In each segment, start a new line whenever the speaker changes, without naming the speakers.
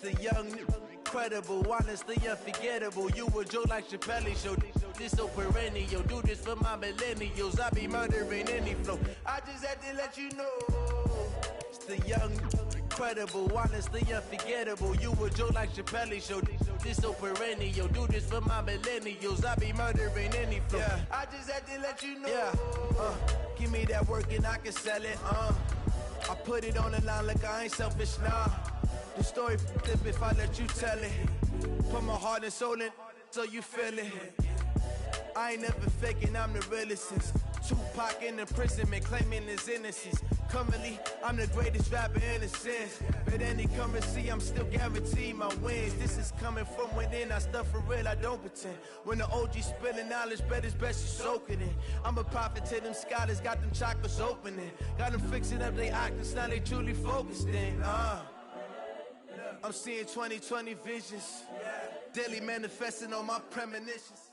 The young, incredible, honestly unforgettable. You a joke like Chappelle Show. This so perennial. Do this for my millennials. I be murdering any flow. I just had to let you know. It's the young, incredible, honestly unforgettable. You a joke like Chappelle Show. This so perennial. Do this for my millennials. I be murdering any flow. Yeah. I just had to let you know. Yeah. Give me that work and I can sell it. I put it on the line like I ain't selfish now. The story flip if I let you tell it. Put my heart and soul in so you feel it. I ain't never faking, I'm the realest since Tupac in imprisonment, claiming his innocence. Currently, I'm the greatest rapper in a sense. But any currency, I'm still guaranteed my wins. This is coming from within, I stuff for real, I don't pretend. When the OG spilling knowledge, bet it's best you soak it in. I'm a prophet to them scholars, got them chakras opening. Got them fixing up their octaves, now they truly focused in. I'm seeing 2020 visions, daily manifesting on my premonitions.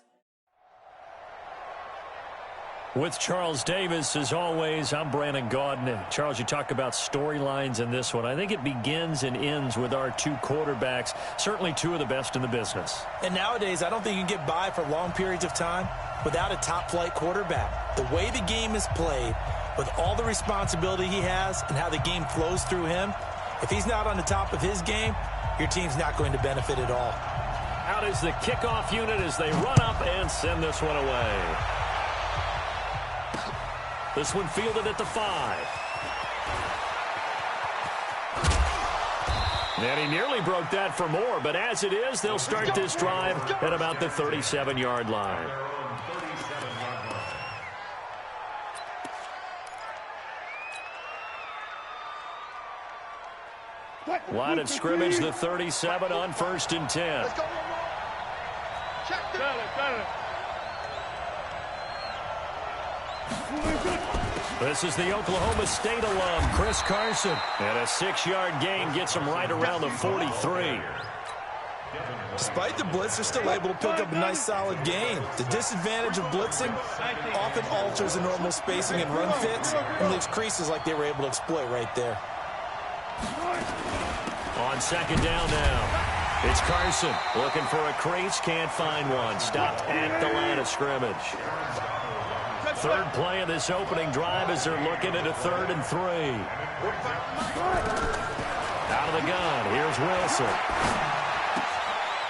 With Charles Davis, as always, I'm Brandon Gaudin. Charles, you talk about storylines in this one. I think it begins and ends with our two quarterbacks, certainly two of the best in the business.
And nowadays, I don't think you can get by for long periods of time without a top-flight quarterback. The way the game is played, with all the responsibility he has and how the game flows through him, if he's not on the top of his game, your team's not going to benefit at all.
Out is the kickoff unit as they run up and send this one away. This one fielded at the 5. And he nearly broke that for more, but as it is, they'll start this drive at about the 37-yard line. Line of scrimmage, the 37 on 1st and 10. This is the Oklahoma State alum, Chris Carson. And a 6-yard gain gets him right around the 43.
Despite the blitz, they're still able to pick up a nice, solid gain. The disadvantage of blitzing often alters the normal spacing and run fits and leaves creases like they were able to exploit right there.
On 2nd down now, it's Carson looking for a crease, can't find one. Stopped at the line of scrimmage. Third play of this opening drive as they're looking at a 3rd and 3. Out of the gun, here's Wilson.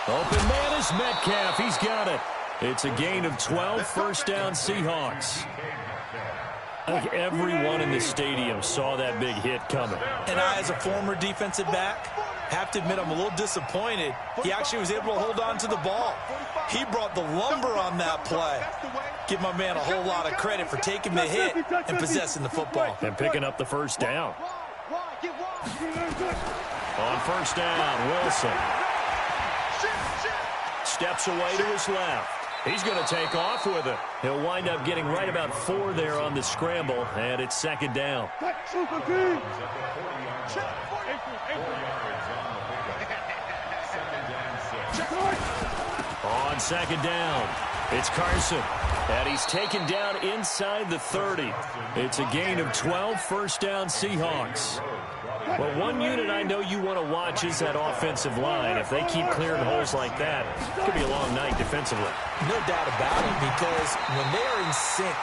Open man is Metcalf, he's got it. It's a gain of 12, 1st down Seahawks. I think everyone in the stadium saw that big hit coming.
And I, as a former defensive back, have to admit I'm a little disappointed. He actually was able to hold on to the ball. He brought the lumber on that play. Give my man a whole lot of credit for taking the hit and possessing the football.
And picking up the 1st down. On 1st down, Wilson. Steps away to his left. He's going to take off with it. He'll wind up getting right about 4 there on the scramble, and it's 2nd down. On 2nd down, it's Carson, and he's taken down inside the 30. It's a gain of 12, 1st down Seahawks. Well, one unit I know you want to watch is that offensive line. If they keep clearing holes like that, it could be a long night defensively.
No doubt about it, because when they are in sync,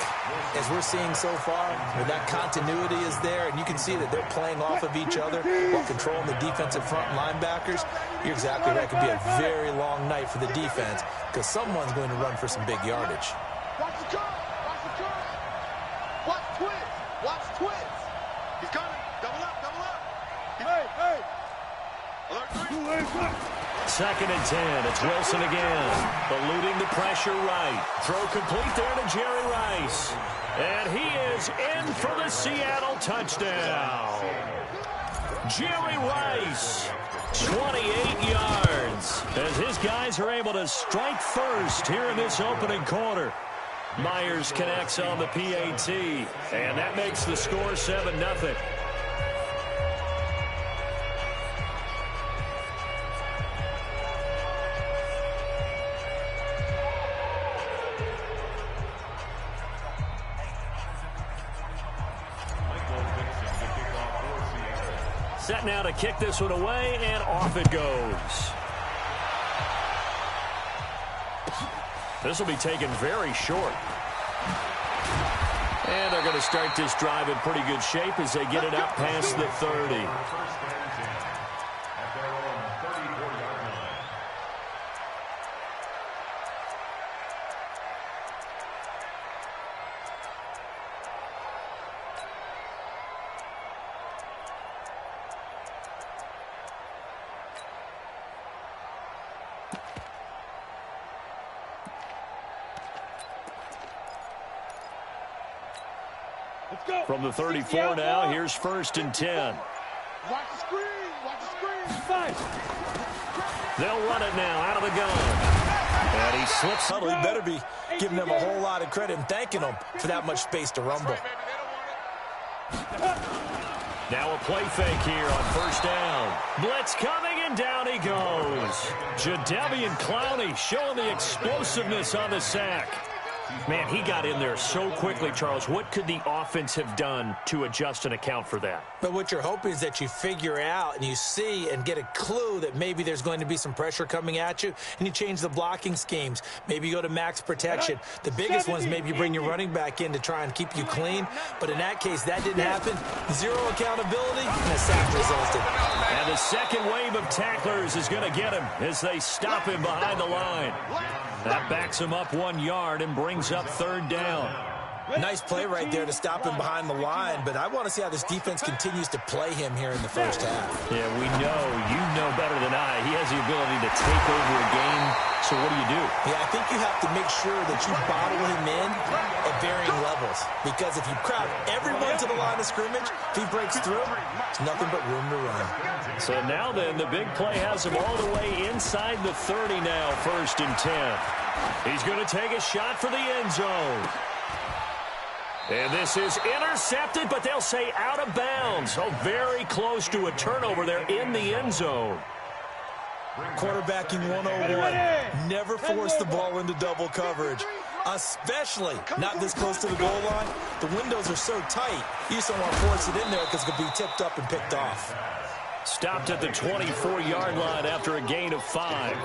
as we're seeing so far, where that continuity is there, and you can see that they're playing off of each other while controlling the defensive front linebackers, you're exactly right. It could be a very long night for the defense, because someone's going to run for some big yardage.
Watch the curve! Watch the curve! Watch twins! Watch twins! He's coming! Double up! Double up! Hey! Alert
2nd and 10. It's Wilson again. Eluding the pressure right. Throw complete there to Jerry Rice. And he is in for the Seattle touchdown. Jerry Rice, 28 yards. As his guys are able to strike first here in this opening quarter. Myers connects on the PAT. And that makes the score 7-0. set now to kick this one away, and off it goes. This will be taken very short. And they're going to start this drive in pretty good shape as they get it out past the 30. From the 34 now, here's 1st and 10.
Watch the screen. Watch the screen.
They'll run it now out of the gun. And he slips.
He better be giving them a whole lot of credit and thanking them for that much space to rumble.
Now a play fake here on 1st down. Blitz coming, and down he goes. Jadeveon Clowney showing the explosiveness on the sack. Man, he got in there so quickly, Charles. What could the offense have done to adjust and account for that?
But what you're hoping is that you figure out and you see and get a clue that maybe there's going to be some pressure coming at you, and you change the blocking schemes. Maybe you go to max protection. The biggest ones, maybe you bring your running back in to try and keep you clean. But in that case, that didn't happen. Zero accountability, and a sack resulted.
And the second wave of tacklers is going to get him as they stop him behind the line. That backs him up 1 yard and brings up 3rd down.
Nice play right there to stop him behind the line, but I want to see how this defense continues to play him here in the first half.
Yeah, we know. You know better than I. He has the ability to take over a game. So what do?
Yeah, I think you have to make sure that you bottle him in at varying levels. Because if you crowd everyone to the line of scrimmage, if he breaks through, it's nothing but room to run.
So now then, the big play has him all the way inside the 30 now, 1st and 10. He's going to take a shot for the end zone. And this is intercepted, but they'll say out of bounds. Oh, very close to a turnover there in the end zone.
Quarterbacking 101. Never force the ball into double coverage, especially not this close to the goal line. The windows are so tight, you just don't want to force it in there because it could be tipped up and picked off.
Stopped at the 24-yard line after a gain of 5.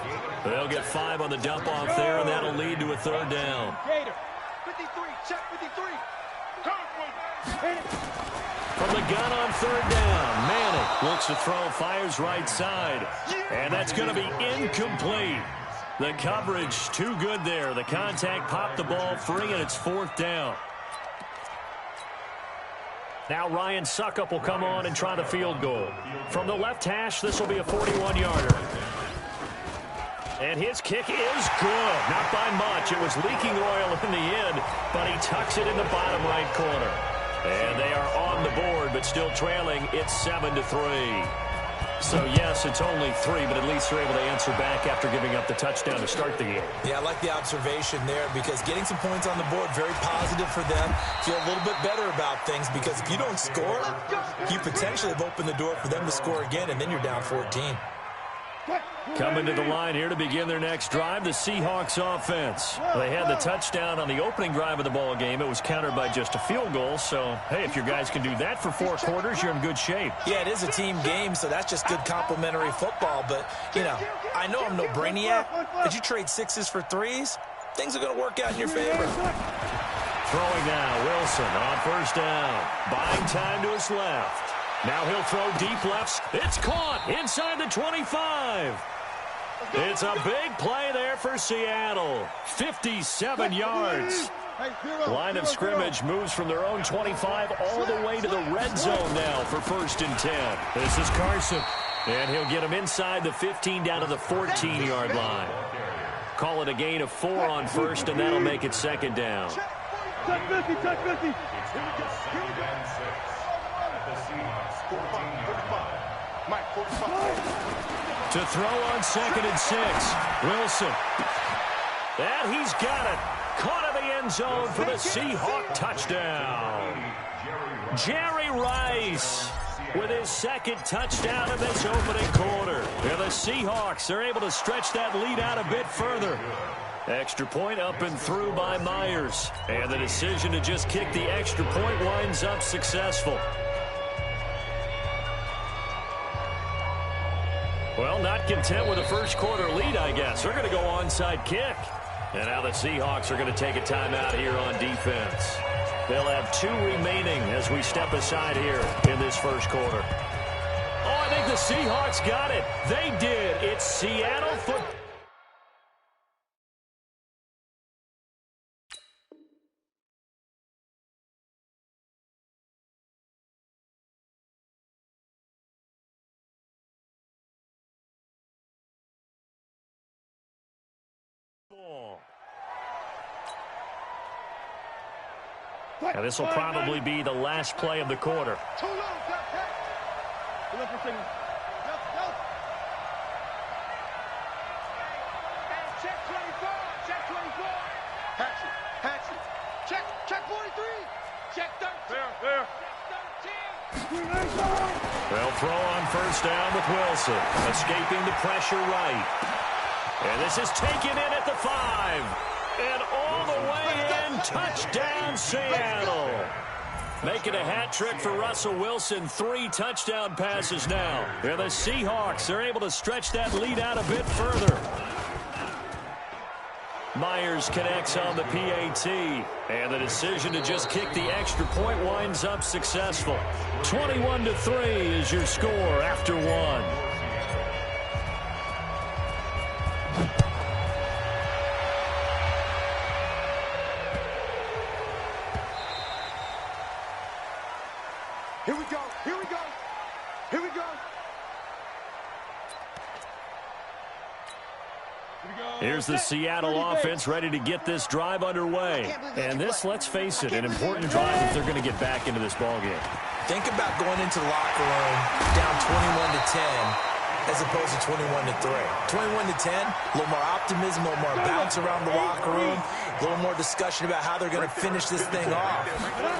They'll get 5 on the dump-off there, and that'll lead to a 3rd down.
53, check 53.
From the gun on 3rd down, Manning looks to throw, fires right side. And that's going to be incomplete. The coverage too good there. The contact popped the ball free, and it's 4th down. Now Ryan Suckup will come on and try the field goal. From the left hash, this will be a 41-yarder. And his kick is good. Not by much. It was leaking oil in the end, but he tucks it in the bottom right corner. And they are on the board, but still trailing. It's 7-3. So, yes, it's only 3, but at least they're able to answer back after giving up the touchdown to start the game.
Yeah, I like the observation there because getting some points on the board, very positive for them. Feel a little bit better about things because if you don't score, you potentially have opened the door for them to score again, and then you're down 14.
Coming to the line here to begin their next drive, the Seahawks offense. They had the touchdown on the opening drive of the ball game. It was countered by just a field goal. So, hey, if your guys can do that for 4 quarters, you're in good shape.
Yeah, it is a team game, so that's just good complimentary football. But, you know, I know I'm no brainiac, but you trade 6s for 3s, things are going to work out in your favor.
Throwing now, Wilson on 1st down. Buying time to his left. Now he'll throw deep left. It's caught inside the 25. It's a big play there for Seattle. 57 yards. Line of scrimmage moves from their own 25 all the way to the red zone now for 1st and 10. This is Carson. And he'll get him inside the 15 down to the 14-yard line. Call it a gain of 4 on 1st, and that'll make it 2nd down.
Touch 50, touch 50. Here we go. Mike, 45.
To throw on 2nd and 6. Wilson. And he's got it. Caught in the end zone for the Seahawk touchdown. Jerry Rice with his 2nd touchdown in this opening quarter. And the Seahawks are able to stretch that lead out a bit further. Extra point up and through by Myers. And the decision to just kick the extra point winds up successful. Well, not content with a first quarter lead, I guess. They're going to go onside kick. And now the Seahawks are going to take a timeout here on defense. They'll have 2 remaining as we step aside here in this first quarter. Oh, I think the Seahawks got it. They did. It's Seattle football. Now, this will probably be the last play of the quarter.
Too low, check 24, check 24. Hatchet. Check 43. Check 13. There. Check 13.
They'll throw on first down with Wilson. Escaping the pressure right. And this is taken in at the 5. And all the way in, touchdown Seattle. Making a hat trick for Russell Wilson, 3 touchdown passes now. And the Seahawks are able to stretch that lead out a bit further. Myers connects on the PAT. And the decision to just kick the extra point winds up successful. 21-3 is your score after 1.
Here we go.
Here's the Seattle offense ready to get this drive underway. And this, let's face it, an important drive if they're going to get back into this ballgame.
Think about going into the locker room down 21-10 as opposed to 21-3. 21-10, a little more optimism, a little more bounce around the locker room, a little more discussion about how they're going to finish this thing off.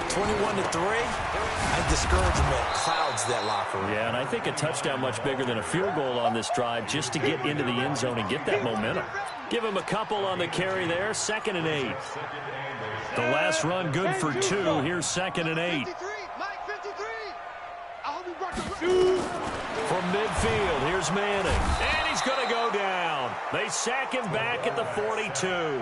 21-3, I think discouragement clouds that locker room.
Yeah, and I think a touchdown much bigger than a field goal on this drive just to get into the end zone and get that momentum. Give him a couple on the carry there, 2nd and 8. The last run good for 2. Here's 2nd and 8. From midfield, here's Manning. And he's going to go down. They sack him back at the 42.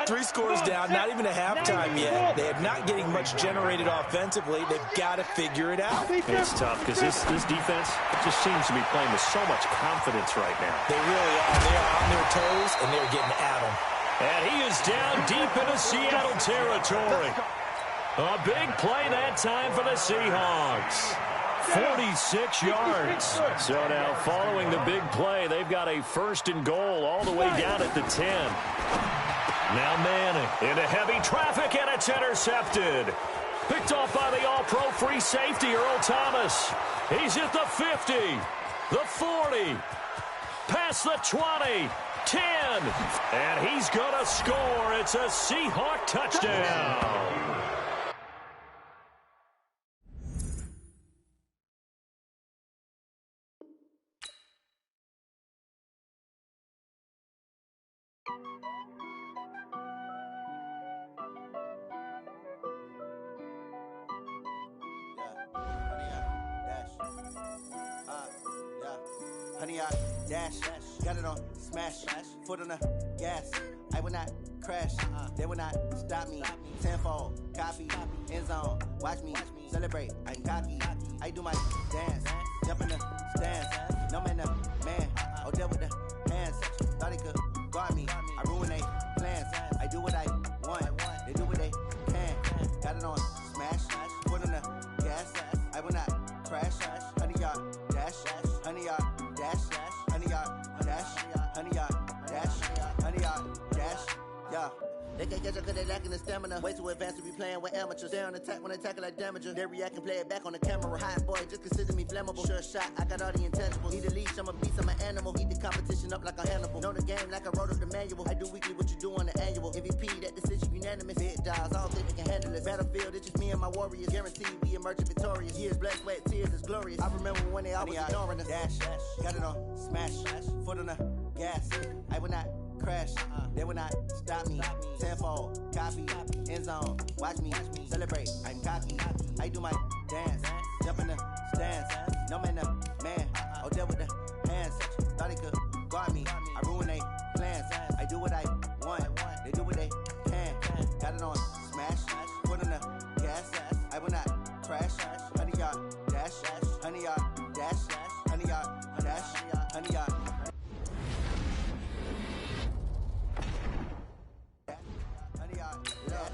3 scores down, not even a halftime yet. They are not getting much generated offensively. They've got to figure it out.
It's tough because this defense just seems to be playing with so much confidence right now.
They really are. They are on their toes, and they're getting at them.
And he is down deep into Seattle territory. A big play that time for the Seahawks. 46 yards. So now following the big play, they've got a 1st and goal all the way down at the 10. Now Manning into heavy traffic, and it's intercepted. Picked off by the all-pro free safety, Earl Thomas. He's at the 50, the 40, past the 20, 10. And he's going to score. It's a Seahawk touchdown.
Honey, I dash, got it on smash, foot on the gas. I will not crash, they will not stop me. Tenfold, copy, end zone, watch me celebrate. I cocky, I do my dance, jump in the stands. No man, oh, deal with the hands. Thought he could guard me, I ruin they plans. I do what I want, they do what they can. Got it on smash, foot on the gas. I will not crash, honey, y'all dash, honey, y'all dash, honey, y'all dash, honey, y'all dash, honey, y'all dash, yeah. They can't catch up cause they lacking the stamina. Way too advanced to be playing with amateurs. Stay on attack when they tackle like damager. They react and play it back on the camera. Hot boy, just consider me flammable. Sure shot, I got all the intangibles. Need a leash, I'm a beast, I'm an animal. Eat the competition up like a Hannibal. Know the game like I wrote up the manual. I do weekly what you do on the annual. MVP, that decision unanimous. Big dials, I don't think they can handle this. Battlefield, it's just me and my warriors. Guaranteed we emerge victorious. Years, blood, sweat, tears, it's glorious. I remember when they always ignoring us. Dash, got it on smash, foot on the gas. I will not crash, they will not stop me. Tenfold, copy, end zone, watch me celebrate. I'm cocky, I do my dance, jump in the stands. No man, Oh, there with the hands. Thought they could guard me. I ruin they plans. I do what I want. They do what they can. Got it on smash. Put on the gas. I will not crash. 100 yard dash. 100 yard dash. 100 yard dash. 100 yard. 100 yard dash.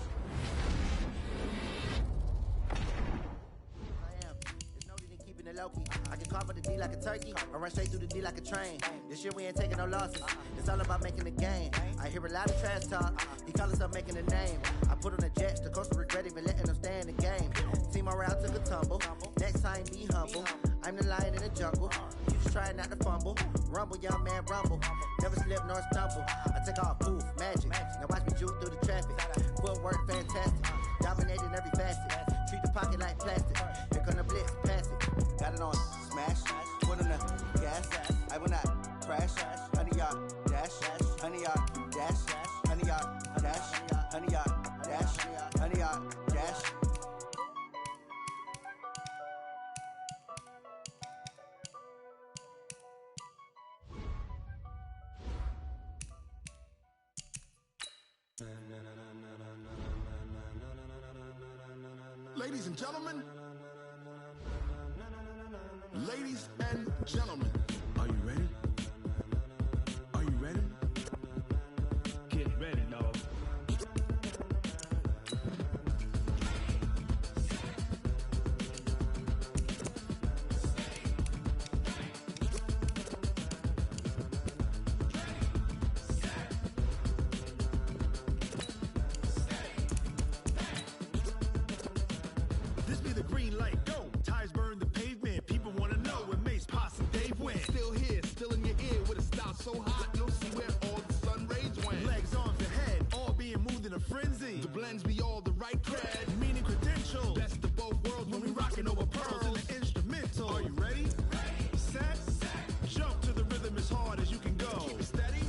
Low-key. I can cover the D like a turkey, or run straight through the D like a train. This year we ain't taking no losses. It's all about making the game. I hear a lot of trash talk. He call us up making a name. I put on the Jets. The coach will regret even letting them stay in the game. Team morale took a tumble. Next time be humble. I'm the lion in the jungle. You just try not to fumble. Rumble, young man, rumble. Never slip nor stumble. I take off, poof, magic. Now watch me juke through the traffic. Footwork fantastic. Dominating every facet. Treat the pocket like plastic. Here come the blitz, pass it. Got it on smash, put on the gas. I will not crash. 100 yard dash, 100 yard dash, 100 yard dash, 100 yard dash, 100 yard dash.
Ladies and gentlemen. Ladies and gentlemen, are you ready? Are you ready? Get ready, dog. This be the green light, go. Tires burn the pavement. People want to know where Mace, Posse, Dave went. Still here, still in your ear with a style so hot, you'll see where all the sun rays went. Legs, arms, and head, all being moved in a frenzy. The blends be all the right cred, meaning credential. Best of both worlds when we rockin' over pearls in the instrumental. Are you ready? Set, jump to the rhythm as hard as you can go. Keep it steady,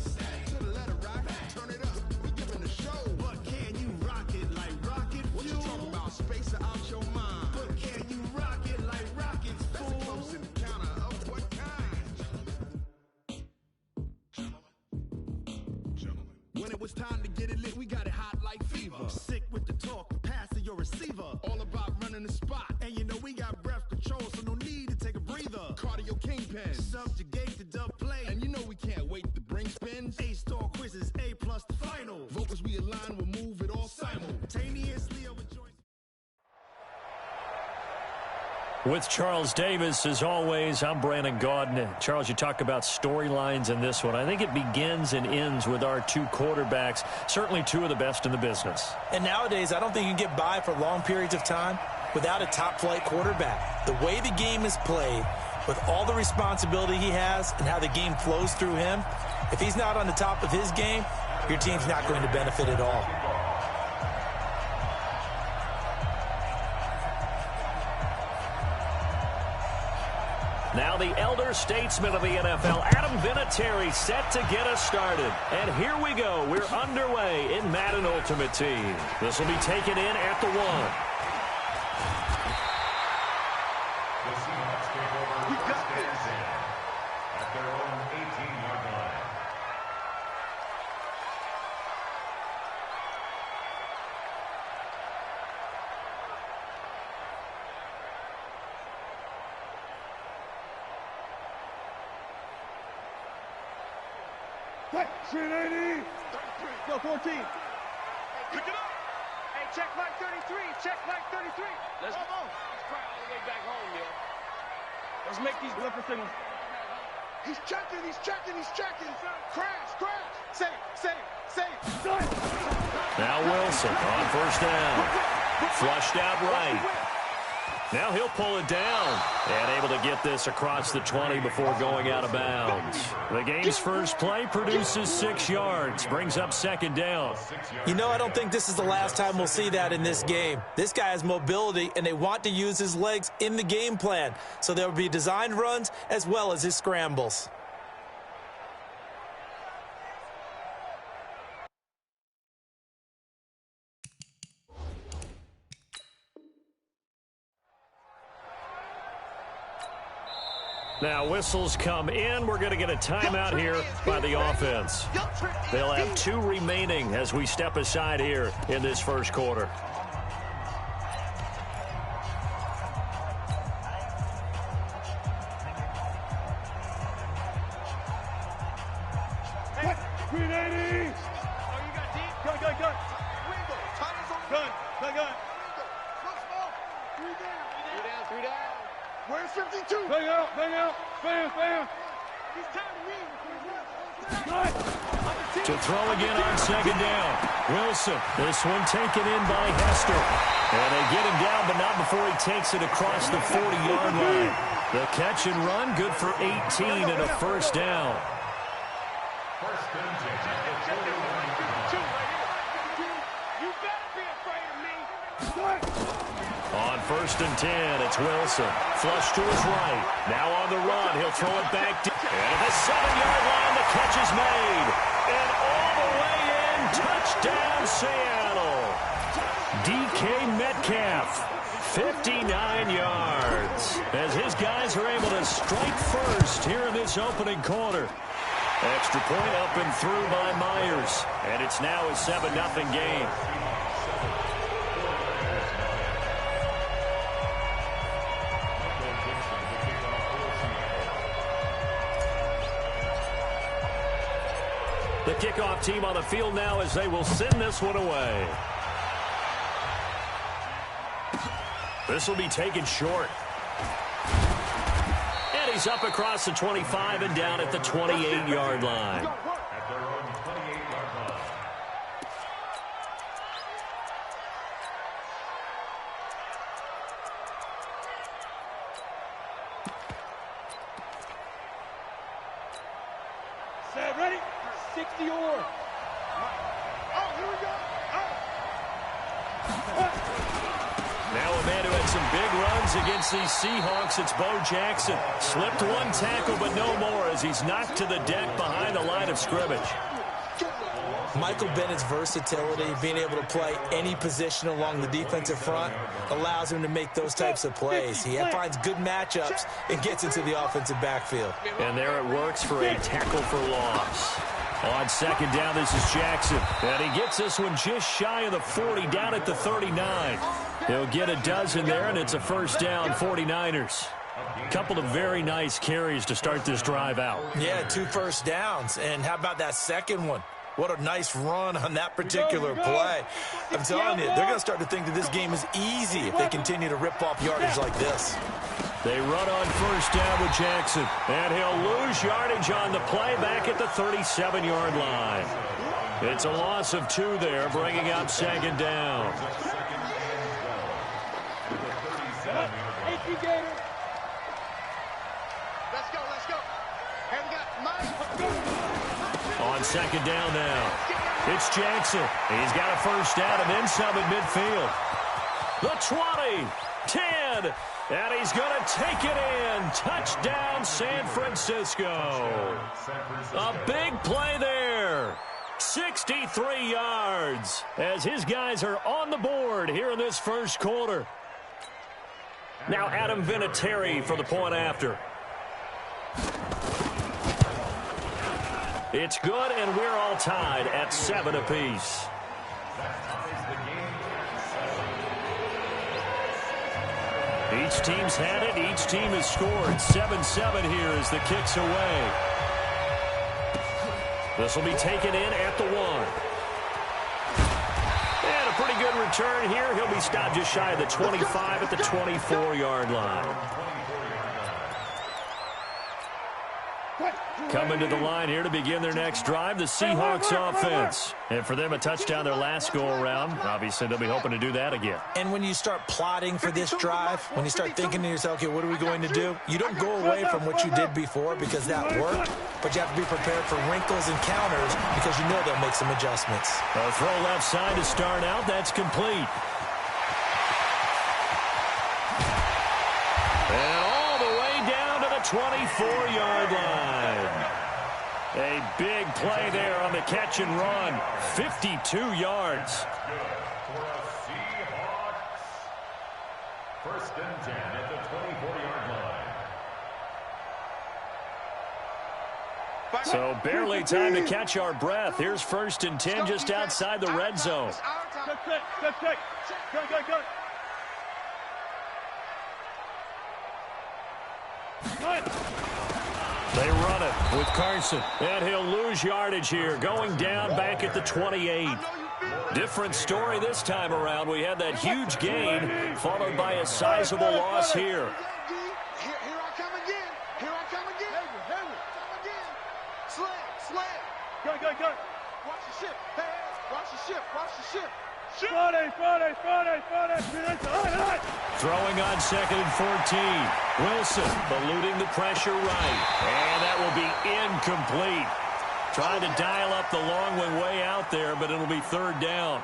to the letter rock, turn it up, we giving a show. But can you rock it like rocket fuel? What you talking about, space out your mind? But can you rock it like rockets, fool? That's a close encounter of what kind? Gentlemen. When it was time to get it lit, we got it hot like fever. Sick with the talk, pass to your receiver. All about running the spot. And you know we got breath control, so no need to take a breather. Cardio kingpin, subjugate the dub play. And you know we can't wait to bring spins. A-star quizzes, A+ the final. Vocals we align, we'll move it all simultaneously over joints.
With Charles Davis, as always, I'm Brandon Gaudin. Charles, you talk about storylines in this one. I think it begins and ends with our two quarterbacks, certainly two of the best in the business.
And nowadays, I don't think you can get by for long periods of time without a top-flight quarterback. The way the game is played, with all the responsibility he has and how the game flows through him, if he's not on the top of his game, your team's not going to benefit at all.
Now the elder statesman of the NFL, Adam Vinatieri, set to get us started. And here we go. We're underway in Madden Ultimate Team. This will be taken in at the 1.
We got this. At their own 18-yard line.
Section 80.
No, 14.
Pick it up.
Hey, check Mike 33. Check Mike 33.
Let's go.
Let's cry all the way back home, yo. Let's make these
Left signal. He's checking. He's checking. He's checking. Crash. Crash. Save. Save. Save.
Now Wilson on first down. Flushed out right. Now he'll pull it down and able to get this across the 20 before going out of bounds. The game's first play produces 6 yards, brings up second down.
You know, I don't think this is the last time we'll see that in this game. This guy has mobility, and they want to use his legs in the game plan. So there will be designed runs as well as his scrambles.
Now whistles come in. We're going to get a timeout here by the offense. They'll have 2 remaining as we step aside here in this first quarter.
Where's 52?
Bang out, bam, bam.
He's tired of me.
To throw again on second down. Wilson, this one taken in by Hester. And they get him down, but not before he takes it across the 40-yard line. The catch and run, good for 18 and a first down.
You better be afraid of me.
On 1st and 10, it's Wilson. Flush to his right. Now on the run, he'll throw it back. And at the 7-yard line, the catch is made. And all the way in, touchdown Seattle. DK Metcalf, 59 yards. As his guys are able to strike first here in this opening quarter. Extra point up and through by Myers. And it's now a 7-0 game. The kickoff team on the field now as they will send this one away. This will be taken short. And he's up across the 25 and down at the 28-yard line.
Set, ready? 60 or.
Oh, here we go.
Now a man who had some big runs against these Seahawks, it's Bo Jackson. Slipped one tackle, but no more as he's knocked to the deck behind the line of scrimmage.
Michael Bennett's versatility, being able to play any position along the defensive front, allows him to make those types of plays. He finds good matchups and gets into the offensive backfield.
And there it works for a tackle for loss. On second down, this is Jackson. And he gets this one just shy of the 40, down at the 39. He'll get a dozen there, and it's a first down, 49ers. Couple of very nice carries to start this drive out.
Yeah, 2 first downs. And how about that second one? What a nice run on that particular play. I'm telling you, they're going to start to think that this game is easy if they continue to rip off yardage like this.
They run on first down with Jackson, and he'll lose yardage on the play back at the 37-yard line. It's a loss of 2 there, bringing up second down.
Let's go, let's go. Here we got Mike.
On second down now, it's Jackson. He's got a first down and then some at midfield. The 20, 10, and he's going to take it in. Touchdown, San Francisco. A big play there. 63 yards as his guys are on the board here in this first quarter. Now Adam Vinatieri for the point after. It's good, and we're all tied at 7 apiece. Each team's had it. Each team has scored. 7-7 here as the kick's away. This will be taken in at the 1. And a pretty good return here. He'll be stopped just shy of the 25 at the 24-yard line. Coming to the line here to begin their next drive, the Seahawks offense. And for them, a touchdown their last go-around. Obviously, they'll be hoping to do that again.
And when you start plotting for this drive, when you start thinking to yourself, okay, what are we going to do? You don't go away from what you did before because that worked, but you have to be prepared for wrinkles and counters because you know they'll make some adjustments.
A throw left side to start out. That's complete. And all the way down to the 24-yard line. A big play there on the catch and run. 52 yards.
First and 10 at the 24-yard line.
So barely time to catch our breath. Here's 1st and 10 just outside the red zone. They run it with Carson, and he'll lose yardage here, going down back at the 28. Different story this time around. We had that huge gain, followed by a sizable loss here.
Here I come again. Here I come again. Come again. Slam. Go. Watch the ship. Hey, watch the ship. Friday.
Throwing on 2nd and 14. Wilson eluding the pressure right. And that will be incomplete. Trying to dial up the long one way out there, but it'll be 3rd down.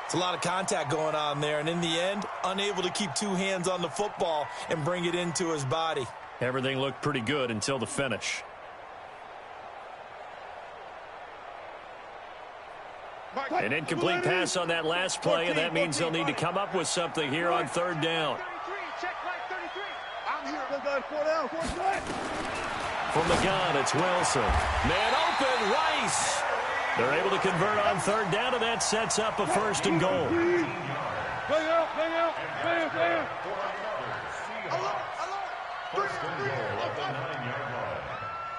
It's a lot of contact going on there, and in the end, unable to keep 2 hands on the football and bring it into his body.
Everything looked pretty good until the finish. An incomplete pass on that last play, and that means they'll need to come up with something here on 3rd down. From the gun, it's Wilson. Man open, Rice. They're able to convert on 3rd down, and that sets up a 1st and goal.
Bang out.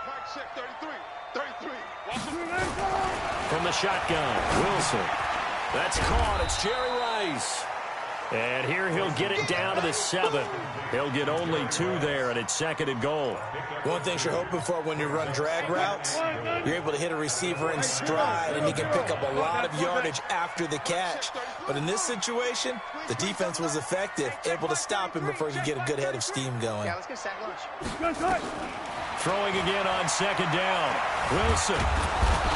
Mike check 33.
From the shotgun, Wilson. That's caught. It's Jerry Rice. And here he'll get it down to the 7. He'll get only 2 there, and it's 2nd and goal.
One thing you're hoping for when you run drag routes, you're able to hit a receiver in stride, and he can pick up a lot of yardage after the catch. But in this situation, the defense was effective, able to stop him before he could get a good head of steam going.
Yeah, let's get sack lunch.
Throwing again on 2nd down. Wilson.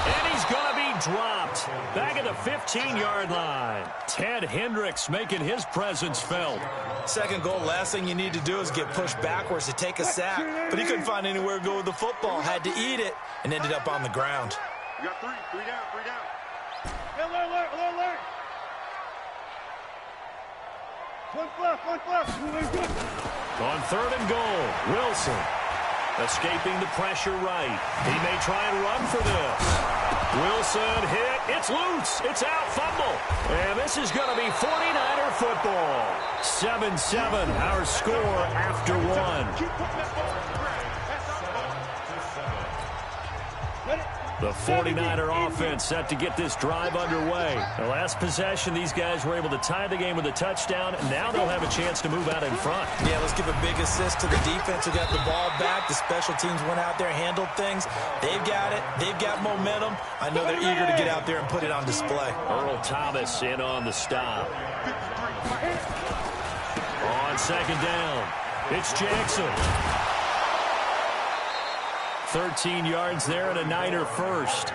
And he's going to be dropped. Back at the 15-yard line. Ted Hendricks making his presence felt.
2nd goal, last thing you need to do is get pushed backwards to take a sack. But he couldn't find anywhere to go with the football. Had to eat it and ended up on the ground.
You got 3 down.
Alert. One left.
On 3rd and goal, Wilson. Escaping the pressure right. He may try and run for this. Wilson hit. It's loose. It's out. Fumble. And this is going to be 49er football. 7-7, our score after 1. The 49er offense set to get this drive underway. The last possession, these guys were able to tie the game with a touchdown, and now they'll have a chance to move out in front.
Yeah, let's give a big assist to the defense who got the ball back. The special teams went out there, handled things. They've got it. They've got momentum. I know they're eager to get out there and put it on display.
Earl Thomas in on the stop. On 2nd down, it's Jackson. 13 yards there and a Niner first.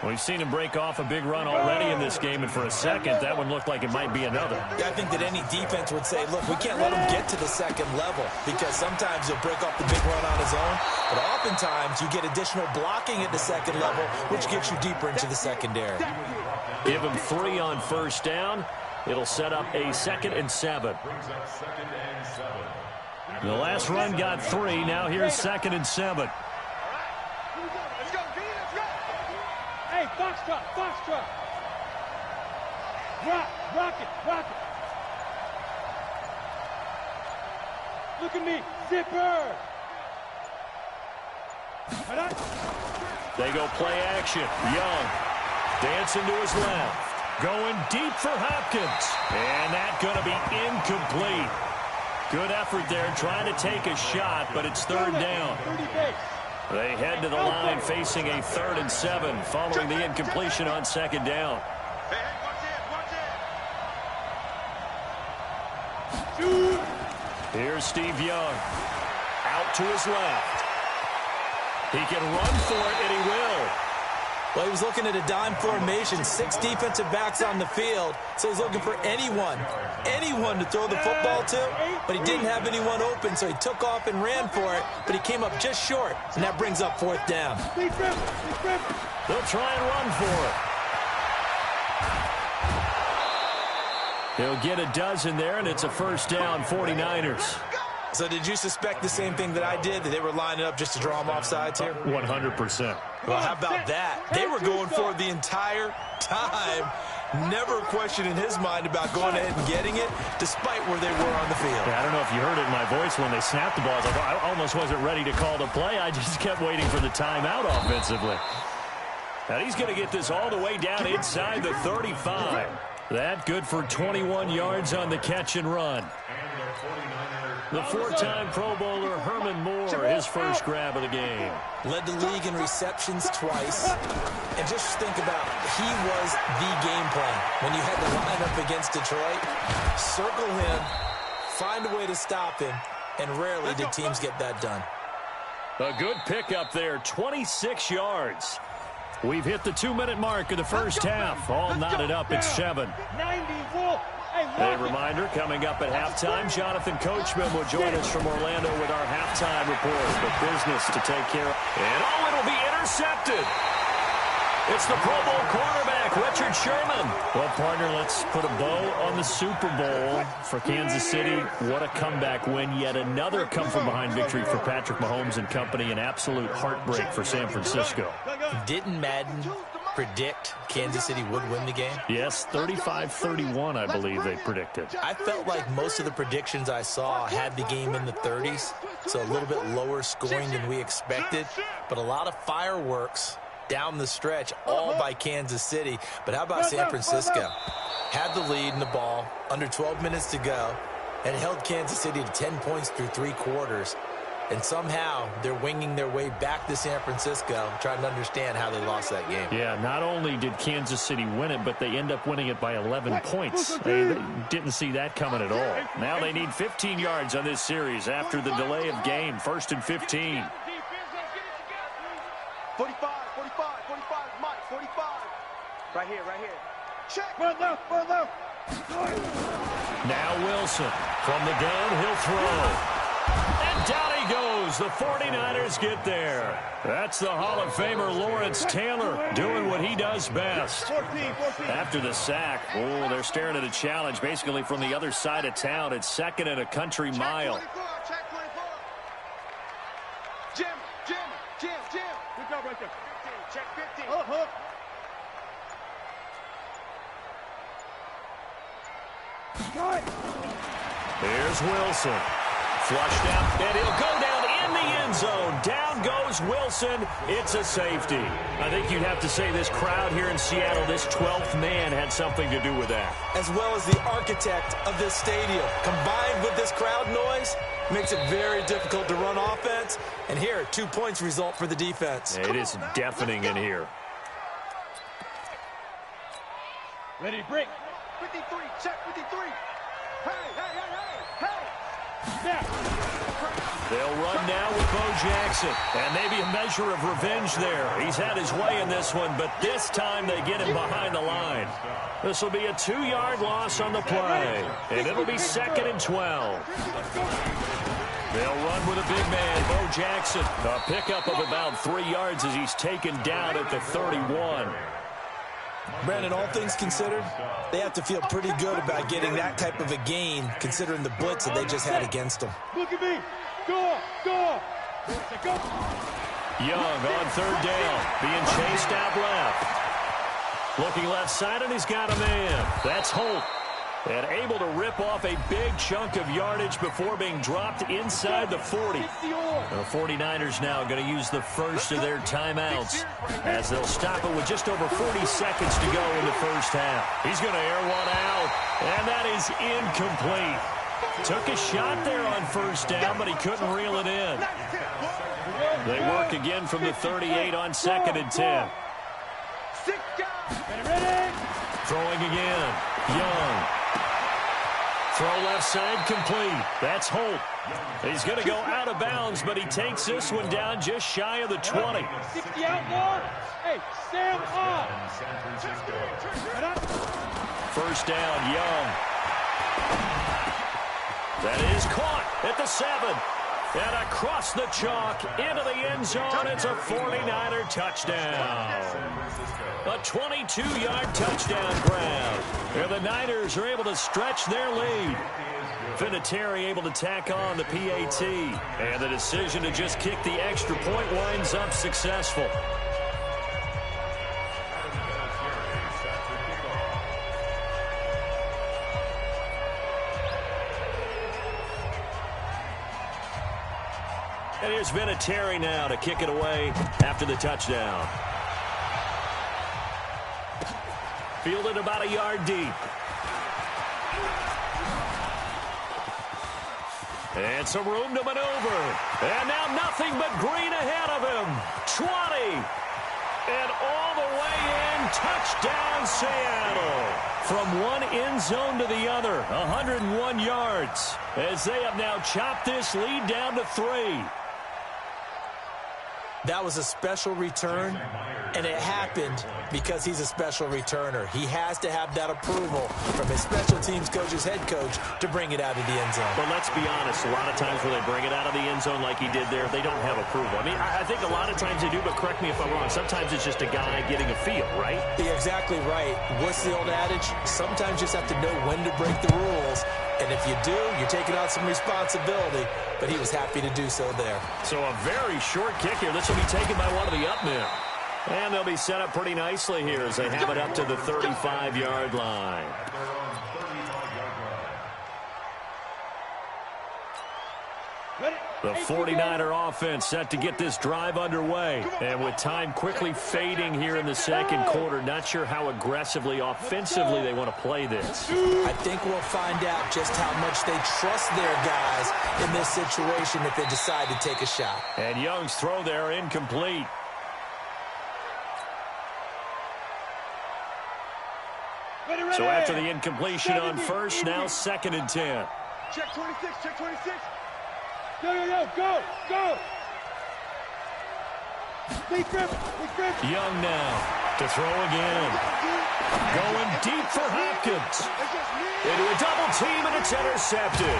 We've seen him break off a big run already in this game, and for a second, that one looked like it might be another.
Yeah, I think that any defense would say, look, we can't let him get to the 2nd level because sometimes he'll break off the big run on his own, but oftentimes you get additional blocking at the 2nd level, which gets you deeper into the secondary.
Give him 3 on 1st down. It'll set up a 2nd and 7. The last run got 3. Now here's 2nd and 7.
Hey, Foxtrot. Rock it. Look at me, zipper.
They go play action. Young dancing to his left. Going deep for Hopkins. And that's going to be incomplete. Good effort there trying to take a shot, but it's 3rd down. They head to the line facing a 3rd and 7 following the incompletion on 2nd down. Here's Steve Young. Out to his left. He can run for it, and he will.
Well, he was looking at a dime formation, 6 defensive backs on the field, so he's looking for anyone to throw the football to, but he didn't have anyone open, so he took off and ran for it, but he came up just short, and that brings up 4th down.
They'll try and run for it. He'll get a dozen there, and it's a 1st down, 49ers.
So did you suspect the same thing that I did, that they were lining up just to draw them offsides here?
100%.
Well, how about that? They were going for it the entire time. Never a question in his mind about going ahead and getting it, despite where they were on the field.
Yeah, I don't know if you heard it in my voice when they snapped the ball. I almost wasn't ready to call the play. I just kept waiting for the timeout offensively. Now he's going to get this all the way down inside the 35. That good for 21 yards on the catch and run. The four-time Pro Bowler Herman Moore, his first grab of the game.
Led the league in receptions twice. And just think about, he was the game plan. When you had to line up against Detroit, circle him, find a way to stop him, and rarely did teams get that done.
A good pickup there, 26 yards. We've hit the 2-minute mark of the first half. All knotted up at 7. A reminder, coming up at halftime, Jonathan Coachman will join us from Orlando with our halftime report. But business to take care of. And it'll be intercepted. It's the Pro Bowl quarterback, Richard Sherman. Well, partner, let's put a bow on the Super Bowl for Kansas City. What a comeback win. Yet another come-from-behind victory for Patrick Mahomes and company. An absolute heartbreak for San Francisco.
Didn't Madden predict Kansas City would win the game?
Yes, 35-31, I believe they predicted.
I felt like most of the predictions I saw had the game in the 30s, so a little bit lower scoring than we expected, but a lot of fireworks down the stretch, all by Kansas City. But how about San Francisco? Had the lead in the ball, under 12 minutes to go, and held Kansas City to 10 points through 3 quarters. And somehow they're winging their way back to San Francisco, trying to understand how they lost that game.
Yeah, not only did Kansas City win it, but they end up winning it by 11 points. They didn't see that coming at all. Now they need 15 yards on this series after the delay of game. 1st and 15.
45, 45, Mike, 45.
Right here.
Check.
Run left.
Now Wilson from the gun, he'll throw. And down he goes. The 49ers get there. That's the Hall of Famer Lawrence Taylor doing what he does best.
14.
After the sack, they're staring at a challenge basically from the other side of town. It's 2nd and a country mile.
Check 24. Jim.
Good job right there.
15, check 15.
Here's Wilson. Flushed out, and he'll go down in the end zone. Down goes Wilson. It's a safety. I think you'd have to say this crowd here in Seattle, this 12th man had something to do with that.
As well as the architect of this stadium. Combined with this crowd noise, makes it very difficult to run offense. And here, 2 points result for the defense.
It is deafening in here.
Ready to break.
53, check 53. Hey.
Snap.
They'll run now with Bo Jackson. And maybe a measure of revenge there. He's had his way in this one, but this time they get him behind the line. This will be a 2-yard loss on the play. And it'll be 2nd and 12. They'll run with a big man, Bo Jackson. A pickup of about 3 yards as he's taken down at the 31.
Brandon, all things considered, they have to feel pretty good about getting that type of a gain, considering the blitz that they just had against them.
Look at me. Go.
Young on 3rd down, being chased out left. Looking left side, and he's got a man. That's Holt. And able to rip off a big chunk of yardage before being dropped inside the 40. The 49ers now going to use the first of their timeouts as they'll stop it with just over 40 seconds to go in the first half. He's going to air one out, and that is incomplete. Took a shot there on 1st down, but he couldn't reel it in. They work again from the 38 on 2nd and 10. Throwing again. Young. Throw left side complete. That's Holt. He's going to go out of bounds, but he takes this one down just shy of the 20.
60 out more. Hey, Sam on.
1st down, Young. That is caught at the 7. And across the chalk into the end zone. It's a 49er touchdown. A 22-yard touchdown grab. And the Niners are able to stretch their lead. Vinatieri able to tack on the PAT. And the decision to just kick the extra point winds up successful. And here's Vinatieri now to kick it away after the touchdown. Fielded about a yard deep. And some room to maneuver. And now nothing but green ahead of him. 20. And all the way in. Touchdown, Seattle. From one end zone to the other. 101 yards. As they have now chopped this lead down to 3.
That was a special return, and it happened because he's a special returner. He has to have that approval from his special teams coach's head coach to bring it out of the end zone.
But let's be honest, a lot of times when they bring it out of the end zone like he did there, they don't have approval. I mean, I think a lot of times they do, but correct me if I'm wrong. Sometimes it's just a guy getting a feel, right?
You're exactly right. What's the old adage? Sometimes you just have to know when to break the rules. And if you do, you're taking on some responsibility. But he was happy to do so there.
So a very short kick here. This will be taken by one of the up men. And they'll be set up pretty nicely here as they have it up to the 35-yard line. The 49er offense set to get this drive underway. And with time quickly fading here in the second quarter, not sure how aggressively, offensively they want to play this.
I think we'll find out just how much they trust their guys in this situation if they decide to take a shot.
And Young's throw there incomplete. So after the incompletion on first, now 2nd and 10.
Check 26, check 26. Go.
Young now to throw again. Going deep for Hopkins. Into a double team, and it's intercepted.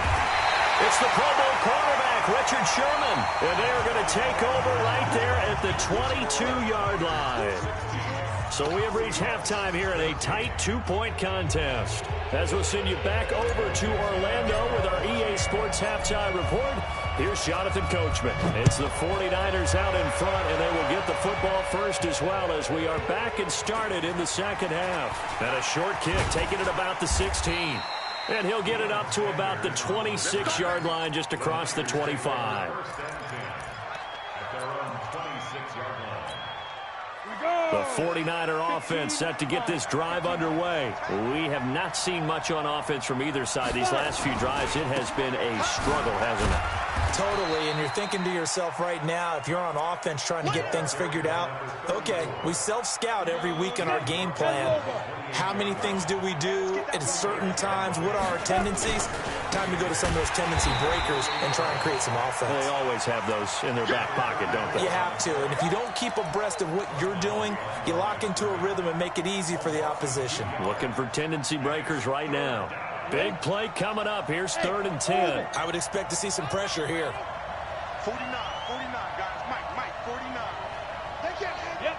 It's the Pro Bowl quarterback, Richard Sherman. And they are going to take over right there at the 22-yard line. So we have reached halftime here in a tight 2-point contest. As we'll send you back over to Orlando with our EA Sports Halftime Report, here's Jonathan Coachman. It's the 49ers out in front, and they will get the football first as well as we are back and started in the second half. And a short kick taking it about the 16. And he'll get it up to about the 26-yard line just across the 25. The 49er offense set to get this drive underway. We have not seen much on offense from either side. These last few drives, it has been a struggle, hasn't it?
Totally, and you're thinking to yourself right now, if you're on offense trying to get things figured out, okay, we self-scout every week in our game plan. How many things do we do at certain times? What are our tendencies? Time to go to some of those tendency breakers and try and create some offense.
They always have those in their back pocket, don't they?
You have to, and if you don't keep abreast of what you're doing, you lock into a rhythm and make it easy for the opposition.
Looking for tendency breakers right now. Big play coming up. Here's 3rd and 10.
I would expect to see some pressure here.
49, guys. Mike, 49. Take it. Yep.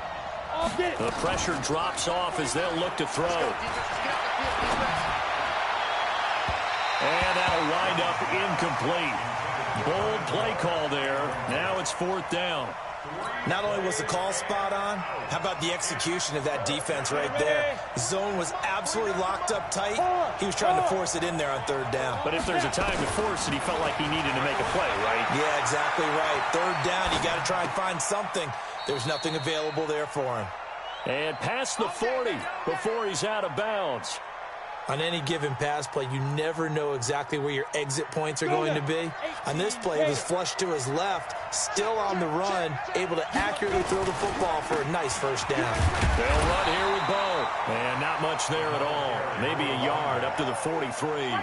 I'll get it.
The pressure drops off as they'll look to throw. And that'll wind up incomplete. Bold play call there. Now it's 4th down.
Not only was the call spot on, how about the execution of that defense right there? Zone was absolutely locked up tight. He was trying to force it in there on 3rd down.
But if there's a time to force it, he felt like he needed to make a play, right?
Yeah, exactly right. 3rd down, you got to try and find something. There's nothing available there for him.
And past the 40 before he's out of bounds.
On any given pass play, you never know exactly where your exit points are going to be. On this play, it was flushed to his left, still on the run, able to accurately throw the football for a nice 1st down.
They'll run here with Bo. And not much there at all. Maybe a yard up to the 43.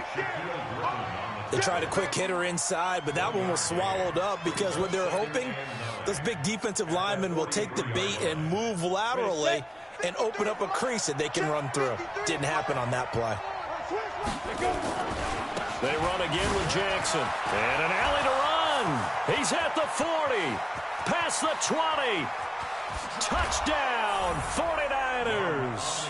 They tried a quick hitter inside, but that one was swallowed up because what they're hoping, those big defensive linemen will take the bait and move laterally and open up a crease that they can run through. Didn't happen on that play.
They run again with Jackson. And an alley to run. He's at the 40. Past the 20. Touchdown, 49ers. 49ers.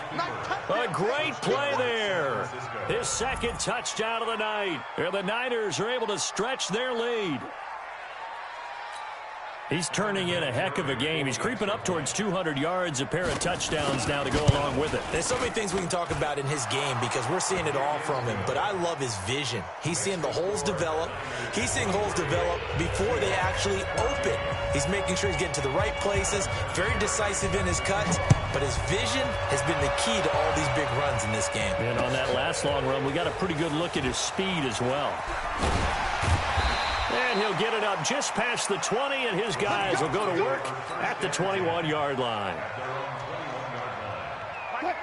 A great play there. His second touchdown of the night. And the Niners are able to stretch their lead. He's turning in a heck of a game. He's creeping up towards 200 yards, a pair of touchdowns now to go along with it.
There's so many things we can talk about in his game because we're seeing it all from him. But I love his vision. He's seeing the holes develop. He's seeing holes develop before they actually open. He's making sure he's getting to the right places, very decisive in his cuts. But his vision has been the key to all these big runs in this game.
And on that last long run, we got a pretty good look at his speed as well. And he'll get it up just past the 20, and his guys will go to work at the 21-yard line.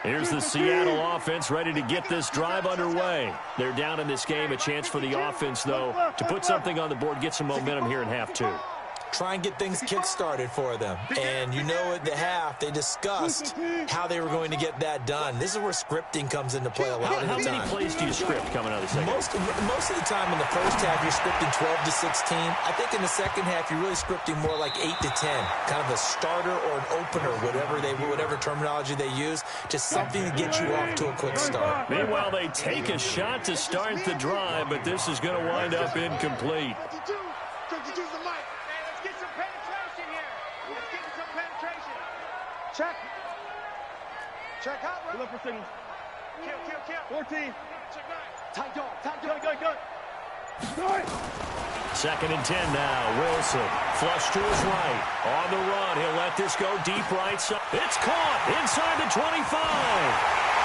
Here's the Seattle offense ready to get this drive underway. They're down in this game. A chance for the offense, though, to put something on the board, get some momentum here in half two.
Try and get things kick-started for them. And you know at the half, they discussed how they were going to get that done. This is where scripting comes into play a lot of the time.
How many plays do you script coming out of the second?
Most of the time in the first half, you're scripting 12 to 16. I think in the second half, you're really scripting more like 8 to 10. Kind of a starter or an opener, whatever terminology they use. Just something to get you off to a quick start.
Meanwhile, they take a shot to start the drive, but this is going to wind up incomplete.
Check. Check out. Look for signals. Kill. 14. Tight dog. Go.
Second and 10 now. Wilson flush to his right. On the run. He'll let this go deep right side. It's caught inside the 25.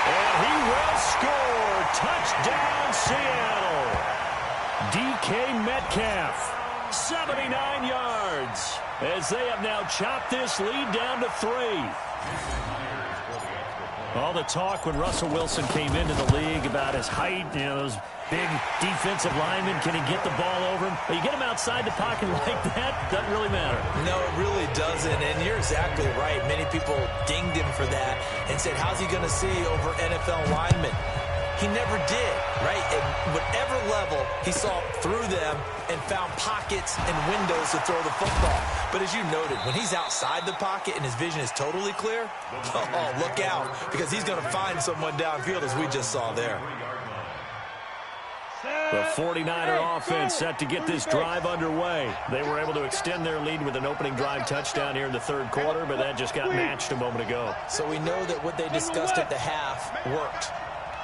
And he will score. Touchdown, Seattle. DK Metcalf. 79 yards as they have now chopped this lead down to 3. All the talk when Russell Wilson came into the league about his height, those big defensive linemen, can he get the ball over him? But you get him outside the pocket like that, doesn't really matter.
No, it really doesn't, and you're exactly right. Many people dinged him for that and said, how's he going to see over NFL linemen? He never did, right? At whatever level, he saw through them and found pockets and windows to throw the football. But as you noted, when he's outside the pocket and his vision is totally clear, look out, because he's going to find someone downfield, as we just saw there.
The 49er offense set to get this drive underway. They were able to extend their lead with an opening drive touchdown here in the third quarter, but that just got matched a moment ago.
So we know that what they discussed at the half worked.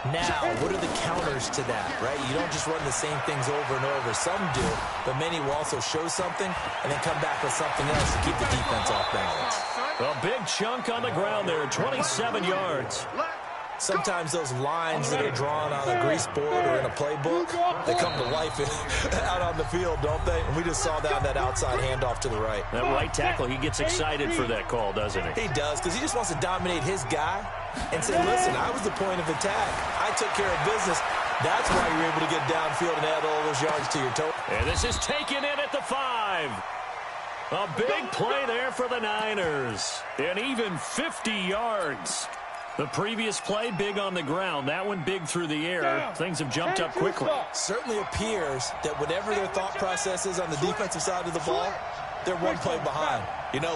Now, what are the counters to that, right? You don't just run the same things over and over. Some do, but many will also show something and then come back with something else to keep the defense off balance.
A big chunk on the ground there, 27 yards.
Sometimes those lines that are drawn on a grease board or in a playbook, they come to life out on the field, don't they? And we just saw that outside handoff to the right.
That right tackle, he gets excited for that call, doesn't he?
He does, because he just wants to dominate his guy and say, listen, I was the point of attack. I took care of business. That's why you're able to get downfield and add all those yards to your total.
And this is taken in at the 5. A big play there for the Niners. An even 50 yards. The previous play, big on the ground. That one big through the air. Things have jumped up quickly.
Certainly appears that whatever their thought process is on the defensive side of the ball, they're one play behind.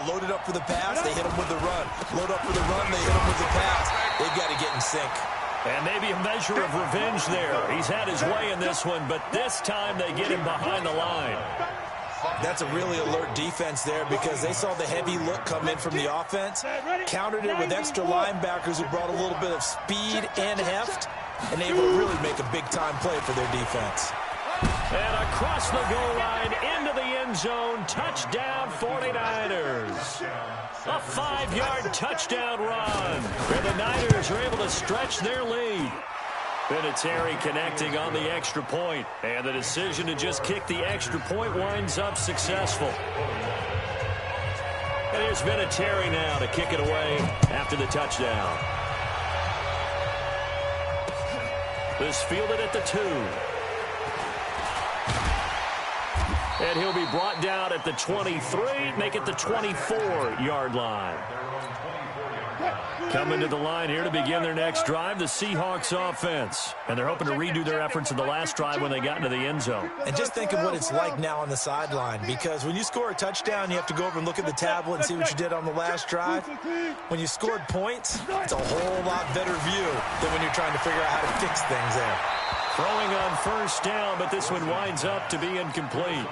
Loaded up for the pass, they hit them with the run. Load up for the run, they hit them with the pass. They've got to get in sync.
And maybe a measure of revenge there. He's had his way in this one, but this time they get him behind the line.
That's a really alert defense there because they saw the heavy look come in from the offense, countered it with extra linebackers who brought a little bit of speed and heft, and able to really make a big-time play for their defense.
And across the goal line, into the end zone, touchdown 49ers. A 5-yard touchdown run. And the Niners are able to stretch their lead. Vinatieri connecting on the extra point, and the decision to just kick the extra point winds up successful. And here's Vinatieri now to kick it away after the touchdown. This fielded at the 2. And he'll be brought down at the 23, make it the 24-yard line. Coming to the line here to begin their next drive, the Seahawks offense. And they're hoping to redo their efforts in the last drive when they got into the end zone.
And just think of what it's like now on the sideline, because when you score a touchdown, you have to go over and look at the tablet and see what you did on the last drive. When you scored points, it's a whole lot better view than when you're trying to figure out how to fix things there.
Throwing on first down, but this one winds up to be incomplete.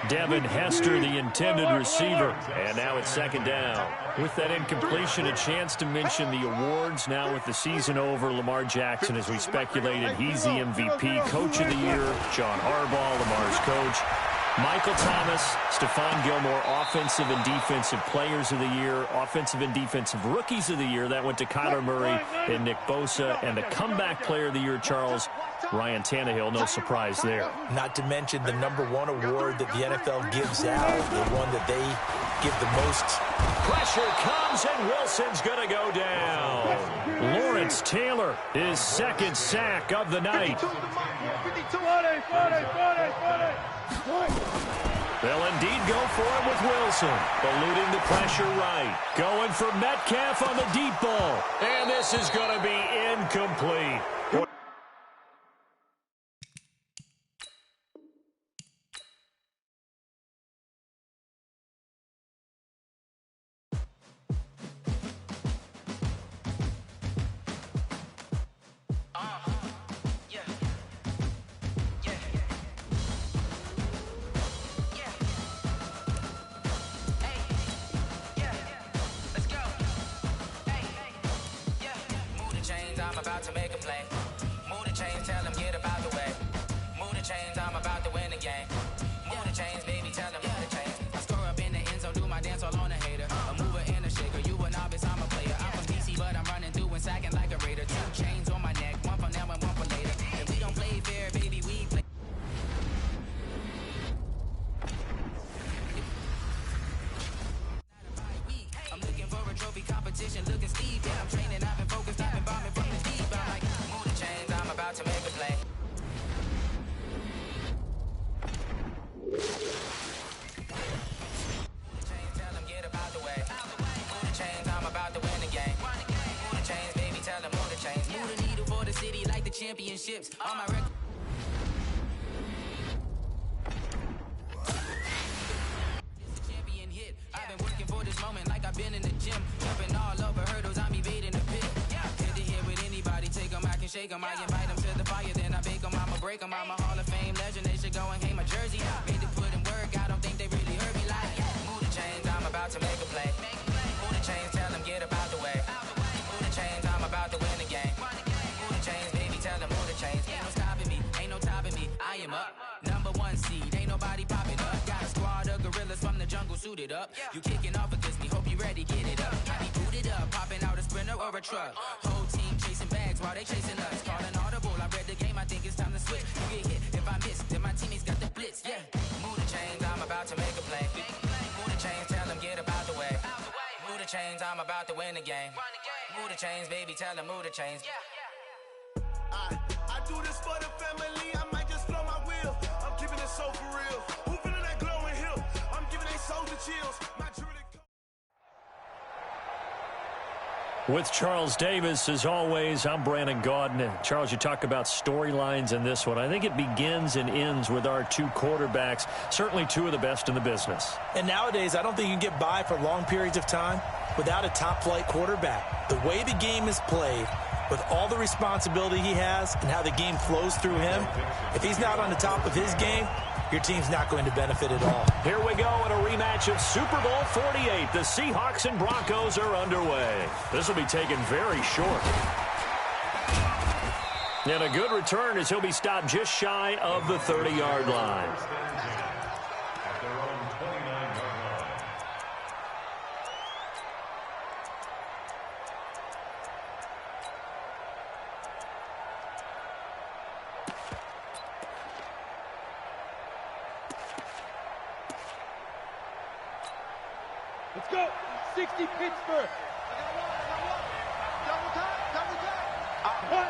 Devin Hester, the intended receiver. And now it's second down. With that incompletion, a chance to mention the awards. Now with the season over, Lamar Jackson, as we speculated, he's the MVP, Coach of the Year. John Harbaugh, Lamar's coach. Michael Thomas, Stephon Gilmore, Offensive and Defensive Players of the Year, Offensive and Defensive Rookies of the Year. That went to Kyler Murray and Nick Bosa. And the Comeback Player of the Year, Charles, Ryan Tannehill, no surprise there.
Not to mention the #1 award that the NFL gives out, the one that they give the most.
Pressure comes, and Wilson's going to go down. Lawrence Taylor, his second sack of the night. They'll indeed go for it with Wilson. Eluding the pressure right. Going for Metcalf on the deep ball. And this is going to be incomplete.
I'm about to make a play. Move the chains, tell them get about the way. Move the chains, I'm about to win the game. Move the chains, baby, tell them move the chains. I score up in the end zone, do my dance all on a hater. A mover and a shaker, you a novice, I'm a player. I'm from DC, but I'm running through and sacking like a raider. 2 chains on my neck, one for now and one for later. If we don't play fair, baby, we play. I'm looking for a trophy competition, looking Steve. Yeah, I'm training, I've been focused, I've been bombing from the deep. I'm like, move the chains, I'm about to make a play. Move the chains, tell them get about the way. Move the chains, I'm about to win the game. Move the chains, baby, tell them move the chains. Move the needle for the city like the championships. On my record. I've been working for this moment like I've been in the gym. Jumping all over hurdles, I'm evading the pit. Head to head with anybody, take them, I can shake them. I invite them to the fire, then I bake them, I'ma break them. I'm a Hall of Fame legend, they should go and hang my jersey. Made to put in work, I don't think they really heard me like. Move the chains, I'm about to make a play. Move the chains, tell them get about the way. Move the chains, I'm about to win the game. Move the chains, baby, tell them move the chains. Ain't no stopping me, ain't no topping me. I am up, #1 seed, ain't nobody popping up. Got a squad of gorillas from the jungle suited up. You kicking off against me, hope you ready, get it up. I be booted up, popping out a Sprinter or a truck. Whole team chasing bags while they chasing us. Calling audible, I read the game, I think it's time to switch. You get hit, if I miss, then my teammates got the blitz, yeah. Move the chains, I'm about to make a play. Move the chains, tell them get about the way. Move the chains, I'm about to win the game. Move the chains, baby, tell them move the chains.
I do this for the family, I might just blow my wheel. I'm keeping it so for real. Who feeling that glowing hill? I'm giving they souls the chills. My jewelry.
With Charles Davis, as always, I'm Brandon Gaudin. And Charles, you talk about storylines in this one. I think it begins and ends with our 2 quarterbacks, certainly 2 of the best in the business.
And nowadays, I don't think you can get by for long periods of time without a top-flight quarterback. The way the game is played, with all the responsibility he has and how the game flows through him, if he's not on the top of his game, your team's not going to benefit at all.
Here we go in a rematch of Super Bowl 48. The Seahawks and Broncos are underway. This will be taken very short. And a good return as he'll be stopped just shy of the 30-yard line.
Let's go. 60 Pittsburgh.
Double time.
What?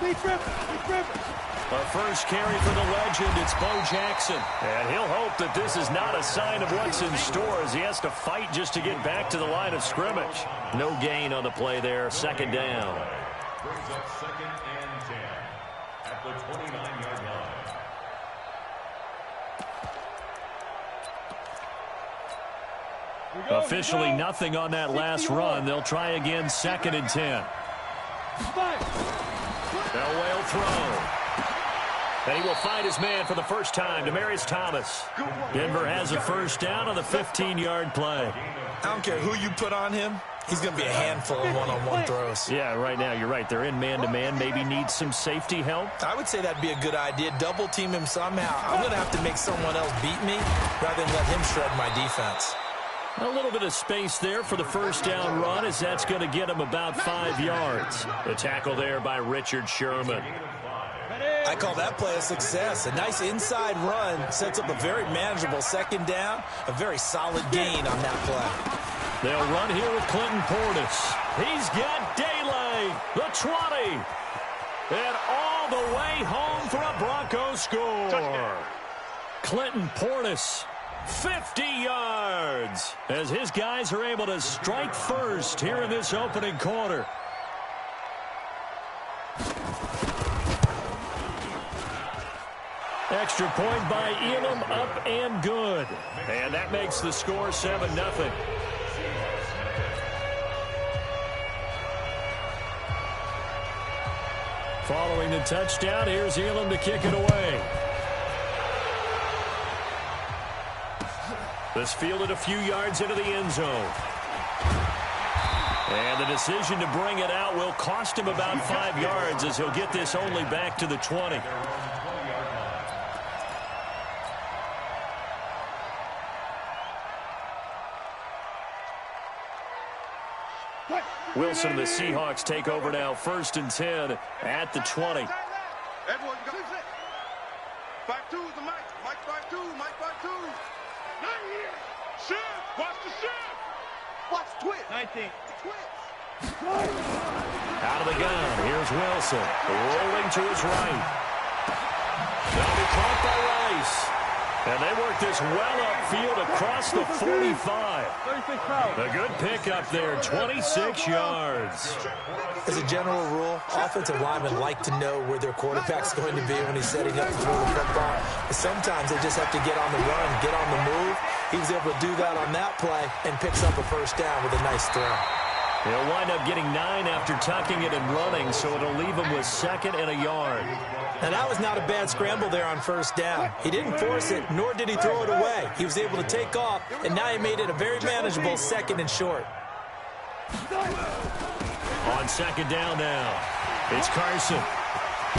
Our first carry for the legend, it's Bo Jackson. And he'll hope that this is not a sign of what's in store as he has to fight just to get back to the line of scrimmage. No gain on the play there, second down.
Brings up 2nd and 10 at the 29-yard line.
Officially nothing on that last run. They'll try again, 2nd and 10. Elway throw. And he will find his man for the first time, Demaryius Thomas. Denver has a first down on the 15-yard play.
I don't care who you put on him. He's going to be a handful of one-on-one throws.
Yeah, right now, you're right. They're in man-to-man. Maybe need some safety help.
I would say that'd be a good idea. Double team him somehow. I'm going to have to make someone else beat me rather than let him shred my defense.
A little bit of space there for the first down run as that's going to get him about 5 yards. The tackle there by Richard Sherman.
I call that play a success. A nice inside run sets up a very manageable second down. A very solid gain on that play.
They'll run here with Clinton Portis. He's got daylight. The 20. And all the way home for a Broncos score. Clinton Portis, 50 yards. As his guys are able to strike first here in this opening quarter. Extra point by Elam, up and good. And that makes the score 7-0. Following the touchdown, here's Elam to kick it away. This fielded a few yards into the end zone. And the decision to bring it out will cost him about 5 yards as he'll get this only back to the 20. Wilson and the Seahawks take over now, 1st and 10 at the 20.
Everyone got it. 5-2 is the Mike. Mike 5-2. Mike 5-2. 9 here. Shift. Watch the shift. Watch twist. 19. Twist.
Out of the gun. Here's Wilson. Rolling to his right. That'll be caught by Rice. And they work this well upfield across the 45. A good pickup there, 26 yards.
As a general rule, offensive linemen like to know where their quarterback's going to be when he's setting up to throw the football. But sometimes they just have to get on the run, get on the move. He was able to do that on that play and picks up a first down with a nice throw.
He'll wind up getting 9 after tucking it and running, so it'll leave him with 2nd and a yard.
Now, that was not a bad scramble there on first down. He didn't force it, nor did he throw it away. He was able to take off, and now he made it a very manageable 2nd and short.
On 2nd down now, it's Carson.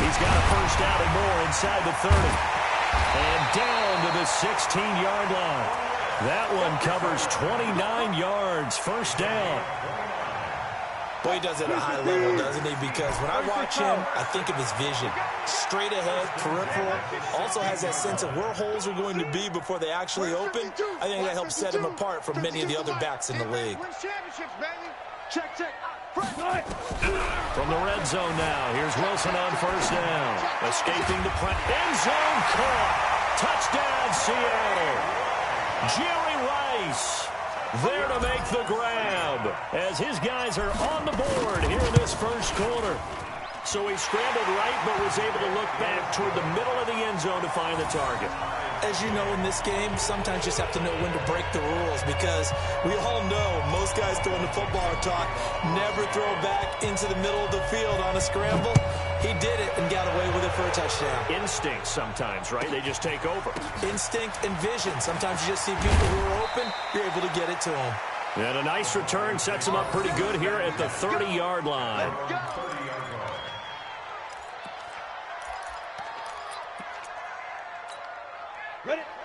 He's got a first down and more inside the 30. And down to the 16-yard line. That one covers 29 yards, first down.
Boy, he does it at a high level, doesn't he? Because when I watch him, I think of his vision. Straight ahead, peripheral. Also has that sense of where holes are going to be before they actually open. I think that helps set him apart from many of the other backs in the league.
Check, check.
From the red zone now, here's Wilson on first down. Escaping the end zone caught. Touchdown, Seattle. Jerry Rice there to make the grab as his guys are on the board here in this first quarter. So he scrambled right but was able to look back toward the middle of the end zone to find the target.
As you know, in this game, sometimes you just have to know when to break the rules because we all know most guys throwing the football are taught never throw back into the middle of the field on a scramble. He did it and got away with it for a touchdown.
Instinct sometimes, right? They just take over.
Instinct and vision. Sometimes you just see people who are open, you're able to get it to them.
And a nice return sets him up pretty good here at the 30-yard line.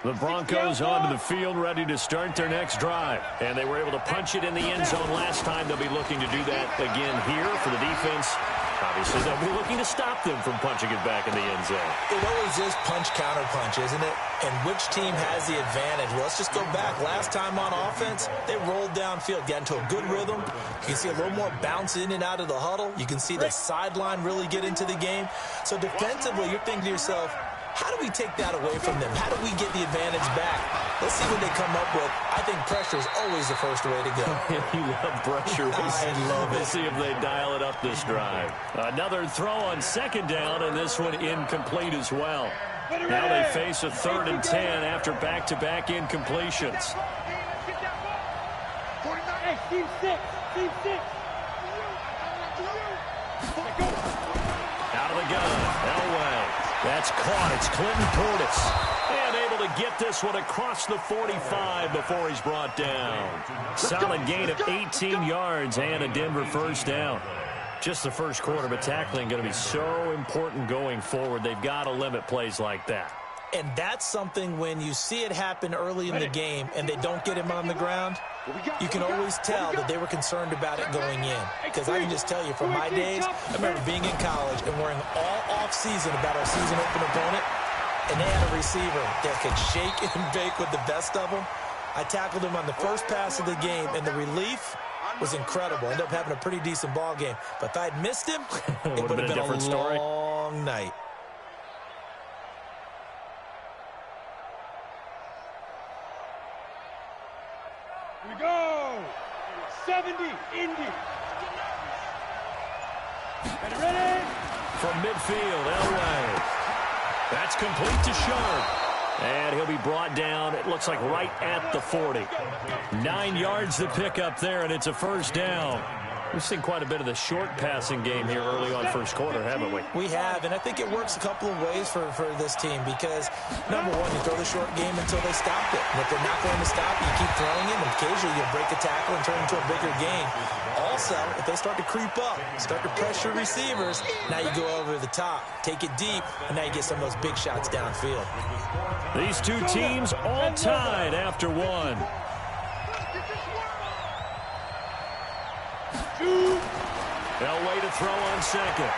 The Broncos onto the field, ready to start their next drive. And they were able to punch it in the end zone last time. They'll be looking to do that again here for the defense. Obviously, they'll be looking to stop them from punching it back in the end zone.
It always is punch-counter-punch, isn't it? And which team has the advantage? Well, let's just go back. Last time on offense, they rolled downfield, got into a good rhythm. You can see a little more bounce in and out of the huddle. You can see the sideline really get into the game. So defensively, you're thinking to yourself, how do we take that away from them? How do we get the advantage back? Let's see what they come up with. I think pressure is always the first way to go.
You love pressure.
I love it.
We'll see if they dial it up this drive. Another throw on second down, and this one incomplete as well. Now they face a 3rd and 10 after back-to-back incompletions.
Hey, team 6. Team 6.
Out of the gun. Elway. That's caught. It's Clinton Portis. And able to get this one across the 45 before he's brought down. Solid gain of 18 yards and a Denver first down. Just the first quarter, but tackling going to be so important going forward. They've got to limit plays like that.
And that's something when you see it happen early in the game and they don't get him on the ground, you can always tell that they were concerned about it going in. Because I can just tell you, from my days, I remember being in college and worrying all off-season about our season-open opponent, and they had a receiver that could shake and bake with the best of them. I tackled him on the first pass of the game, and the relief was incredible. Ended up having a pretty decent ball game. But if I'd missed him, it would have been a long night.
Here we go. 70, Indy. Ready?
From midfield, Elway. That's complete to Sharp. And he'll be brought down, it looks like right at the 40. 9 yards to pick up there, and it's a first down. We've seen quite a bit of the short passing game here early on first quarter, haven't we?
We have, and I think it works a couple of ways for this team because, number one, you throw the short game until they stop it. And if they're not going to stop it, you keep throwing it, and occasionally you'll break a tackle and turn into a bigger gain. Also, if they start to creep up, start to pressure receivers, now you go over the top, take it deep, and now you get some of those big shots downfield.
These two teams all tied after one. Elway to throw on second.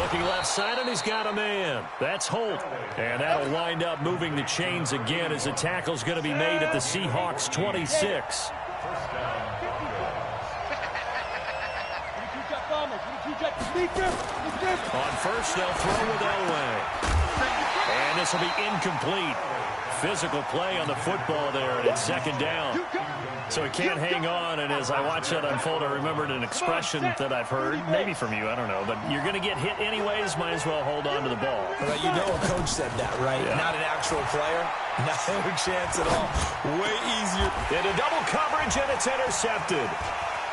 Looking left side, and he's got a man. That's Holt. And that'll wind up moving the chains again as the tackle's going to be made at the Seahawks 26. On first, they'll throw with Elway. And this will be incomplete. Physical play on the football there, and it's second down. So he can't hang on, and as I watch that unfold, I remembered an expression that I've heard, maybe from you, I don't know, but you're going to get hit anyways, might as well hold on to the ball.
Well, you know a coach said that, right? Yeah. Not an actual player. No chance at all. Way easier.
Into double coverage, and it's intercepted.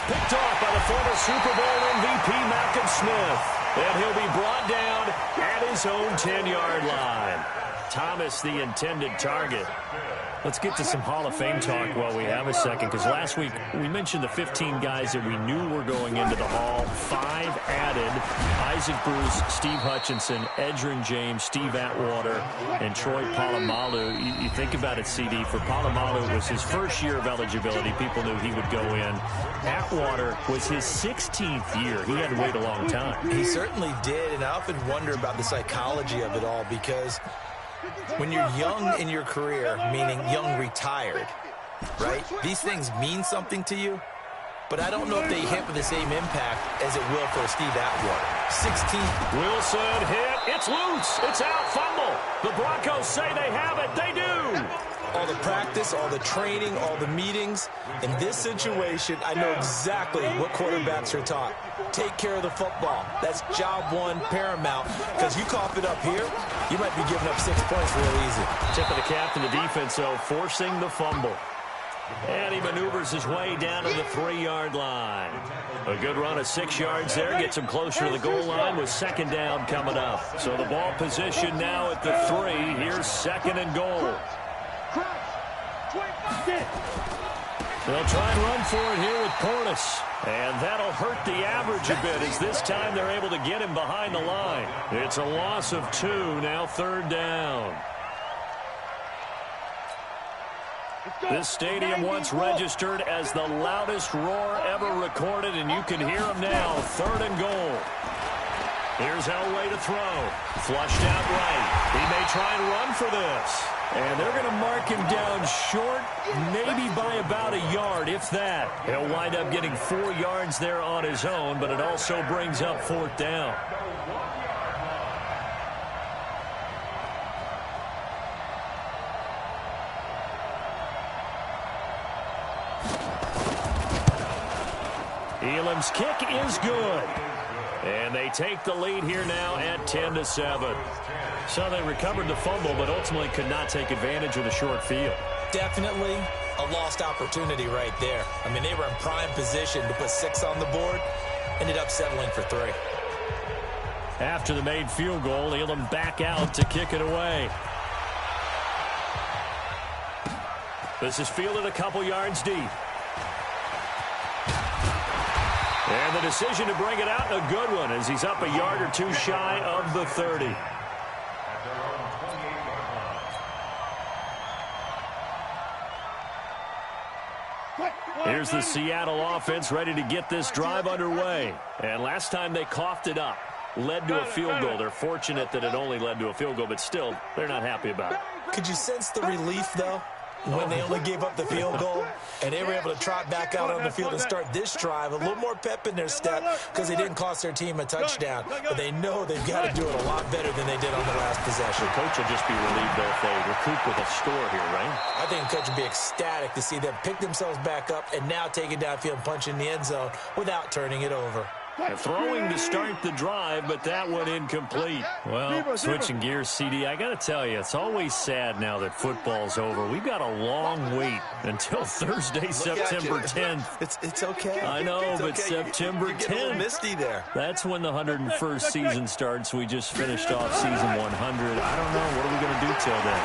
Picked off by the former Super Bowl MVP, Malcolm Smith. And he'll be brought down at his own 10-yard line. Thomas, the intended target. Let's get to some Hall of Fame talk while we have a second, because last week we mentioned the 15 guys that we knew were going into the Hall. 5 added: Isaac Bruce, Steve Hutchinson, Edgerrin James, Steve Atwater, and Troy Polamalu. You think about it, CD, for Polamalu, it was his first year of eligibility. People knew he would go in. Atwater was his 16th year. He had to wait a long time.
He certainly did, and I often wonder about the psychology of it all, because when you're young in your career, meaning young retired, right, these things mean something to you, but I don't know if they hit with the same impact as it will for Steve Atwater. 16th.
Wilson hit. It's loose. It's out. Fumble. The Broncos say they have it. They do.
All the practice, all the training, all the meetings. In this situation, I know exactly what quarterbacks are taught. Take care of the football. That's job one, paramount. Because you cough it up here, you might be giving up 6 points real easy.
Tip of the cap to the defense, though, forcing the fumble. And he maneuvers his way down to the 3-yard line. A good run of 6 yards there. Gets him closer to the goal line with second down coming up. So the ball position now at the 3. Here's second and goal. They'll try and run for it here with Portis. And that'll hurt the average a bit, as this time they're able to get him behind the line. It's a loss of 2, now third down. This stadium once registered as the loudest roar ever recorded, and you can hear them now. 3rd and goal. Here's Elway to throw. Flushed out right. He may try and run for this. And they're going to mark him down short, maybe by about a yard, if that. He'll wind up getting 4 yards there on his own, but it also brings up 4th down. Elam's kick is good. And they take the lead here now at 10-7. So they recovered the fumble, but ultimately could not take advantage of the short field.
Definitely a lost opportunity right there. I mean, they were in prime position to put 6 on the board. Ended up settling for 3.
After the made field goal, Elam back out to kick it away. This is fielded a couple yards deep. And the decision to bring it out, a good one, as he's up a yard or 2 shy of the 30. Here's the Seattle offense ready to get this drive underway. And last time they coughed it up, led to a field goal. They're fortunate that it only led to a field goal, but still, they're not happy about it.
Could you sense the relief, though, when they only gave up the field goal and they were able to trot back out on the field and start this drive? A little more pep in their step because they didn't cost their team a touchdown, but they know they've got to do it a lot better than they did on the last possession.
The coach will just be relieved, though, if they recoup with a score here, right?
I think the coach would be ecstatic to see them pick themselves back up and now take it downfield and punch in the end zone without turning it over.
Throwing to start the drive, but that one incomplete. Well, switching gears, CD, I got to tell you, it's always sad now that football's over. We've got a long wait until Thursday, September 10th.
It's okay.
I know,
it's
but
okay.
September 10th.
A little misty there.
That's when the 101st season starts. We just finished off season 100. I don't know. What are we going to do till then?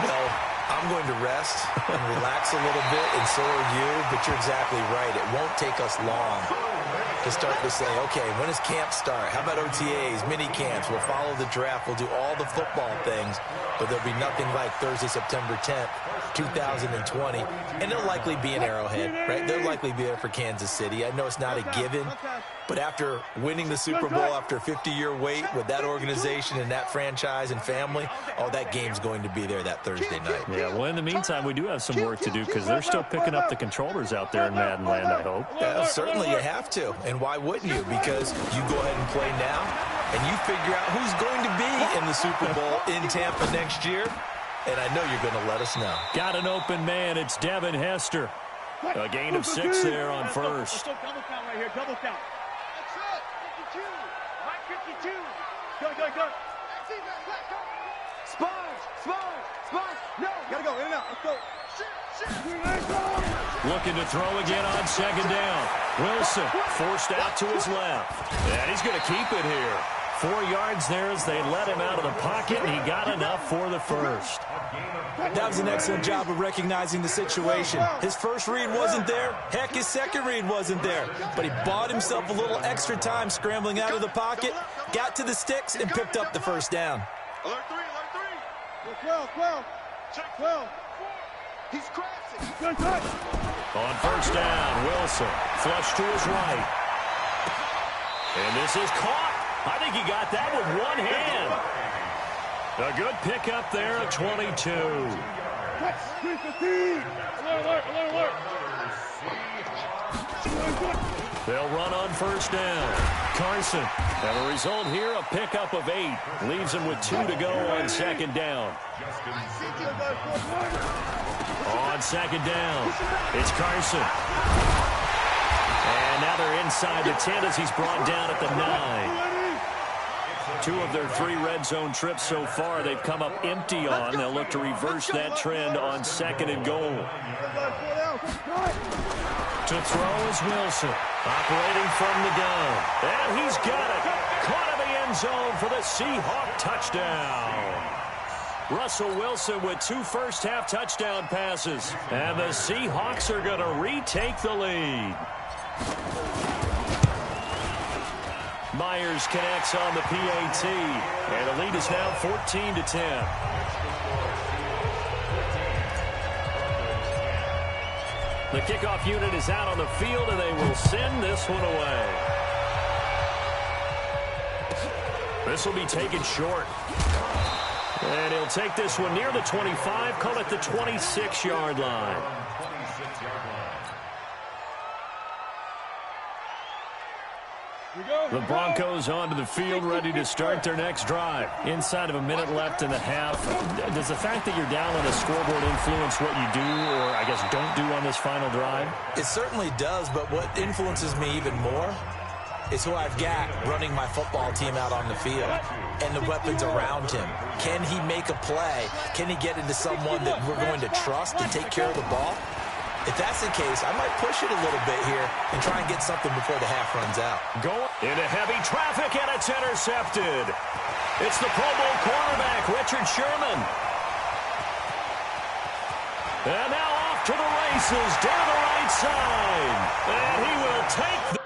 Well, I'm going to rest and relax a little bit, and so are you, but you're exactly right. It won't take us long to start to say, okay, when does camp start? How about OTAs, mini camps? We'll follow the draft. We'll do all the football things, but there'll be nothing like Thursday, September 10th, 2020. And it'll likely be an Arrowhead, right? They'll likely be there for Kansas City. I know it's not a given, but after winning the Super Bowl, after a 50-year wait with that organization and that franchise and family, oh, that game's going to be there that Thursday night.
Yeah, well, in the meantime, we do have some work to do because they're still picking up the controllers out there in Madden Land, I hope.
Yeah, certainly you have to. And why wouldn't you? Because you go ahead and play now, and you figure out who's going to be in the Super Bowl in Tampa next year. And I know you're going to let us know.
Got an open man. It's Devin Hester. A gain of 6 there on first.
Double count right here. Double count. That's it. 52. Mike 52. Go. Sponge. No. Gotta go. In and out. Let's go.
Looking to throw again on 2nd down. Wilson forced out to his left. And he's going to keep it here. 4 yards there as they let him out of the pocket, and he got enough for the first.
That was an excellent job of recognizing the situation. His first read wasn't there. Heck, his second read wasn't there. But he bought himself a little extra time scrambling out of the pocket, got to the sticks, and picked up the first down.
Alert 3.
12. He's crashing.
On first down, Wilson flush to his right. And this is caught. I think he got that with one hand. A good pickup there at 22. They'll run on first down. Carson, and a result here, a pickup of 8. Leaves him with 2 to go on 2nd down. On 2nd down, it's Carson. And now they're inside the 10 as he's brought down at the 9. 2 of their 3 red zone trips so far they've come up empty on. They'll look to reverse that trend on 2nd and goal. To throw is Wilson, operating from the gun. And he's got it. Caught in the end zone for the Seahawk touchdown. Russell Wilson with 2 first-half touchdown passes. And the Seahawks are going to retake the lead. Myers connects on the PAT, and the lead is now 14-10. The kickoff unit is out on the field, and they will send this one away. This will be taken short. And he'll take this one near the 25, call it the 26-yard line. The Broncos onto the field, ready to start their next drive. Inside of a minute left in the half. Does the fact that you're down on the scoreboard influence what you do, or I guess don't do on this final drive?
It certainly does, but what influences me even more is who I've got running my football team out on the field and the weapons around him. Can he make a play? Can he get into someone that we're going to trust to take care of the ball? If that's the case, I might push it a little bit here and try and get something before the half runs out.
Going into heavy traffic, and it's intercepted. It's the Pro Bowl cornerback, Richard Sherman. And now off to the races down the right side. And he will take the...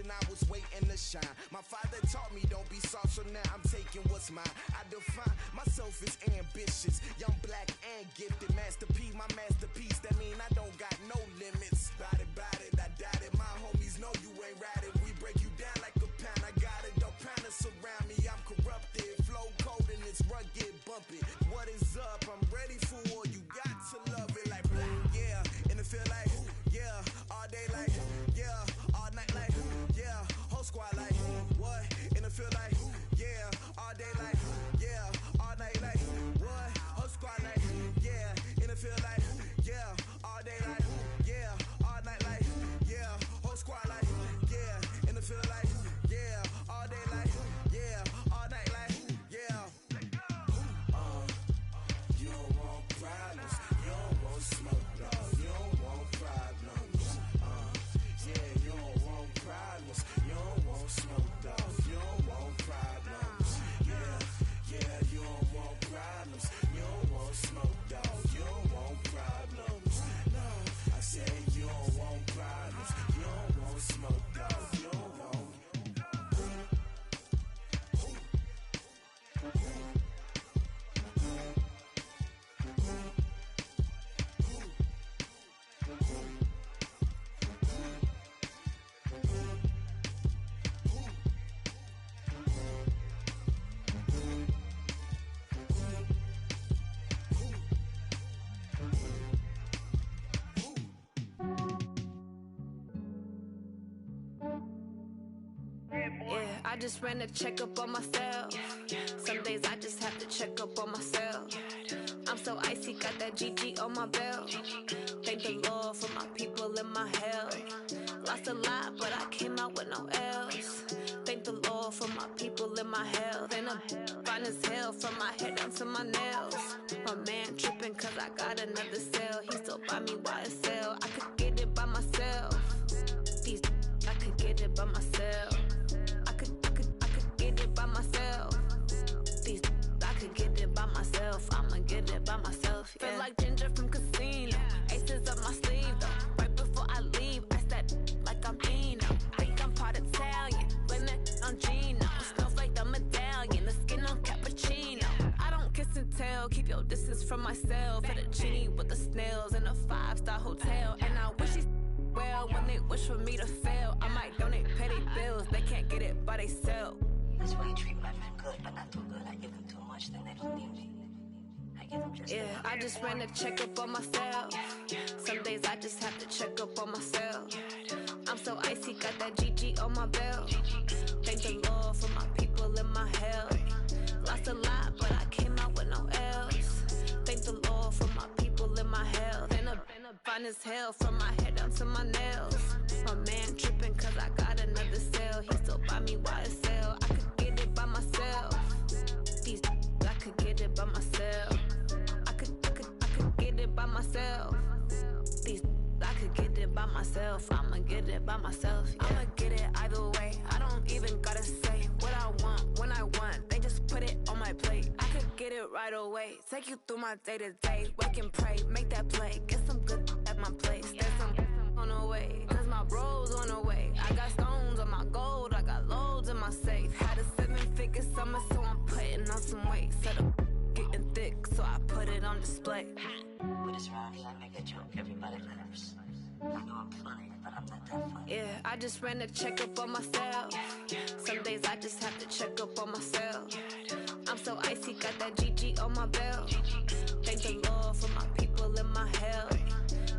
I was waiting to shine. My father taught me don't be soft, so now I'm taking what's mine. I define myself as ambitious, young, black, and gifted. Masterpiece, my masterpiece. That mean I don't got no limits. Bout it, I doubt it. My homies know you ain't ratted. We break you down like a pound. I got it, don't pound us around me. I'm corrupted, flow cold and it's rugged, bumpy. What is up? I'm ready for war. You got to love it like black, yeah. And it feel like, yeah, all day like, yeah, all night like, yeah, whole squad like, what? And it feel like, yeah, all day like, yeah, all night like, what? Whole squad like, yeah, and it feel like,
just ran a checkup on myself. Some days I just have to check up on myself. I'm so icy, got that GG on my belt. Thank the Lord for my people and my health. Lost a lot, but I came out with no L's. Thank the Lord for my people and my health. And I'm fine as hell from my head down to my nails. My man tripping cause I got another cell. He still buy me YSL. I could get it by myself. These I could get it by myself. I could get it by myself. These I could get it by myself. I'ma get it by myself. Yeah. Feel like Ginger from Casino. Aces up my sleeve though. Right before I leave, I said like I'm Eno. Think I'm part Italian. Blame it on Gino. Snowflake the medallion. The skin on cappuccino. I don't kiss and tell. Keep your distance from myself. At a genie with the snails in a 5-star hotel. And I wish he's well when they wish for me to fail. I might donate petty bills. They can't get it by they sell.
That's why you treat my men good, but not too good. I give them too much, then they don't need me. I give them just enough.
I just ran a checkup on myself. Some days I just have to check up on myself. I'm so icy, got that GG on my belt. Thank the Lord for my people and my health. Lost a lot, but I came out with no L's. Thank the Lord for my people and my health. And I'm fine as hell from my head down to my nails. My man tripping cause I got another cell. He still buy me YSL. I could get it by myself. These I could get it by myself. I could get it by myself. These I could get it by myself. I'ma get it by myself. Yeah. I'ma get it either way. I don't even gotta say what I want when I want. They just put it on my plate. I could get it right away. Take you through my day to day. Wake and pray, make that play. Get some good at my place. There's some on the way. Cause my bro's on the way. I got stones on my gold. I got loads in my safe. Had a 7-figure summer, so I'm putting on some weight. Set up getting thick, so I put it on display.
With this round here, I make a joke. Everybody laughs. I know I'm funny, but I'm not that funny.
Yeah, I just ran a checkup on myself. Some days I just have to check up on myself. I'm so icy, got that GG on my belt. Thank the Lord for my people and my health.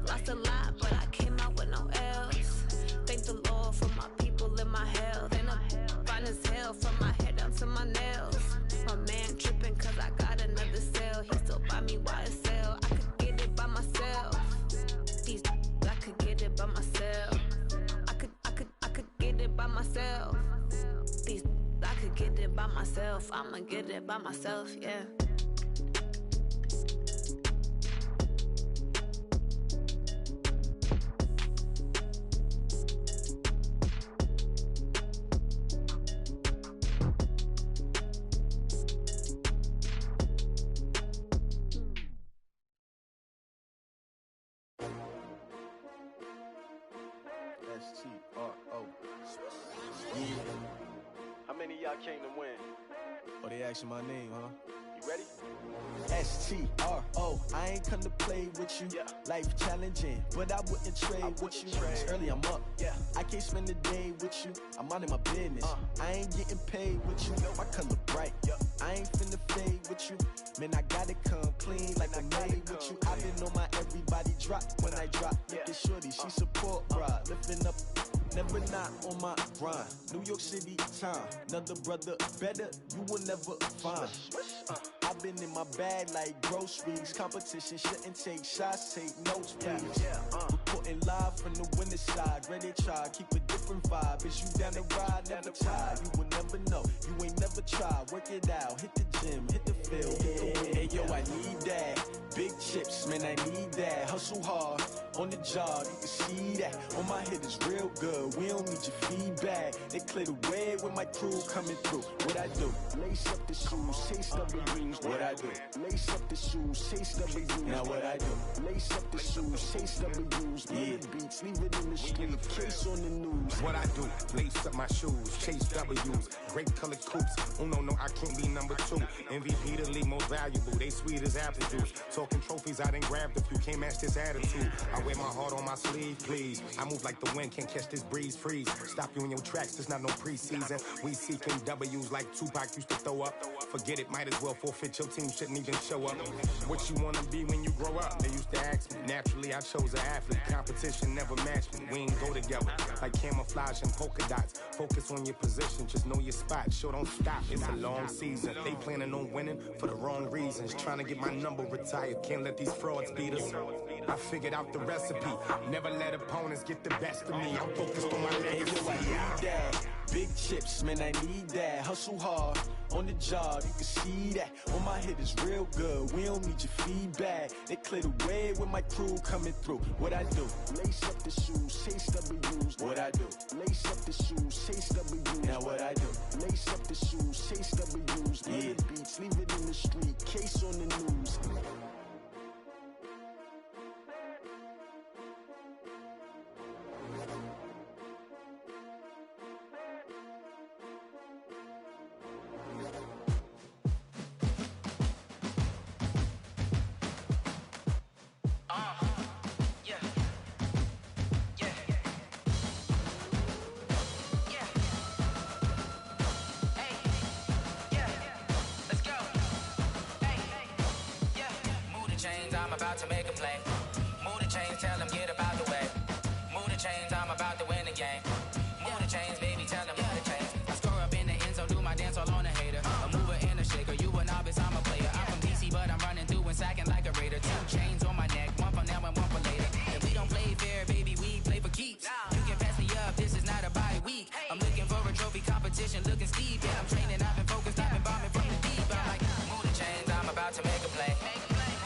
Lost a lot, but I came out with no L's. Thank the Lord for my people and my health. And I'm fine as hell from my head down to my nails. My man tripping cause I got another cell. He still buy me YSL. I could get it by myself. These I could get it by myself. I could get it by myself. These I could get it by myself. I'ma get it by myself, yeah.
How many of y'all came to win?
Oh, they asking my name, huh?
You ready?
STRO, I ain't come to play with you.
Yeah.
Life challenging, but I wouldn't trade with you. It's early, I'm up.
Yeah.
I can't spend the day with you. I'm minding my business. I ain't getting paid with you. My color bright. I ain't finna fade with you. Man, I gotta come clean like I made with you. I've been on my everybody drop when I drop. Look at shorty, she support, bruh. Lifting up. Never not on my grind. New York City time. Another brother better, you will never find. I've been in my bag like groceries. Competition shouldn't take shots, take notes, please. Reporting live from the winter side. Ready to try, keep a different vibe. Is you down the ride, never tired. You will never know, you ain't never tried. Work it out, hit the gym, hit the field, hit the wind. Hey yo, I need that. Big chips, man, I need that. Hustle hard, on the job, you can see that. On my head is real good, we don't need your feedback. They clear the way with my crew coming through. What I do? Lace up the shoes, chase up the rings. What I do? Lace up the shoes, chase up the rings. Now what I do? Lace up the shoes, chase up the rings. Yeah. Beats, leave it in the street, case on the news.
What I do? Lace up my shoes, chase W's. Great colored coops. Oh no, I can't be number 2. MVP the league most valuable. They sweet as apple juice. Talking trophies, I done grabbed a few. Can't match this attitude. I I wear my heart on my sleeve, please. I move like the wind, can't catch this breeze, freeze. Stop you in your tracks, there's not no preseason. We seeking W's like Tupac used to throw up. Forget it, might as well forfeit, your team shouldn't even show up. What you wanna be when you grow up? They used to ask me. Naturally, I chose an athlete. Competition never matched me. We ain't go together like camouflage and polka dots. Focus on your position, just know your spot. Sure, don't stop, it's a long season. They planning on winning for the wrong reasons. Trying to get my number retired, can't let these frauds beat us. I figured out the recipe. Never let opponents get the best of me. I'm focused on my legacy.
I need that. Big chips, man, I need that. Hustle hard on the job, you can see that. On my head is real good, we don't need your feedback. They clear the way with my crew coming through. What I do? Lace up the shoes, chase W's. What I do? Lace up the shoes, chase W's. Now what I do? Lace up the shoes, chase W's. Yeah. The beats, leave it in the street, case on the news.
To make a play. Move the chains, tell them get about the way. Move the chains, I'm about to win the game. Move the chains, baby, tell them move the chains. I score up in the end zone, do my dance all on a hater. A mover and a shaker, you a novice, I'm a player. I'm from DC, but I'm running through and sacking like a raider. 2 chains on my neck, one for now and one for later. And we don't play fair, baby, we play for keeps. You can pass me up, this is not a bye week. I'm looking for a trophy competition, looking steep. Yeah, I'm training, I've been focused, I've been bombing from the deep. I'm like, move the chains, I'm about to make a play.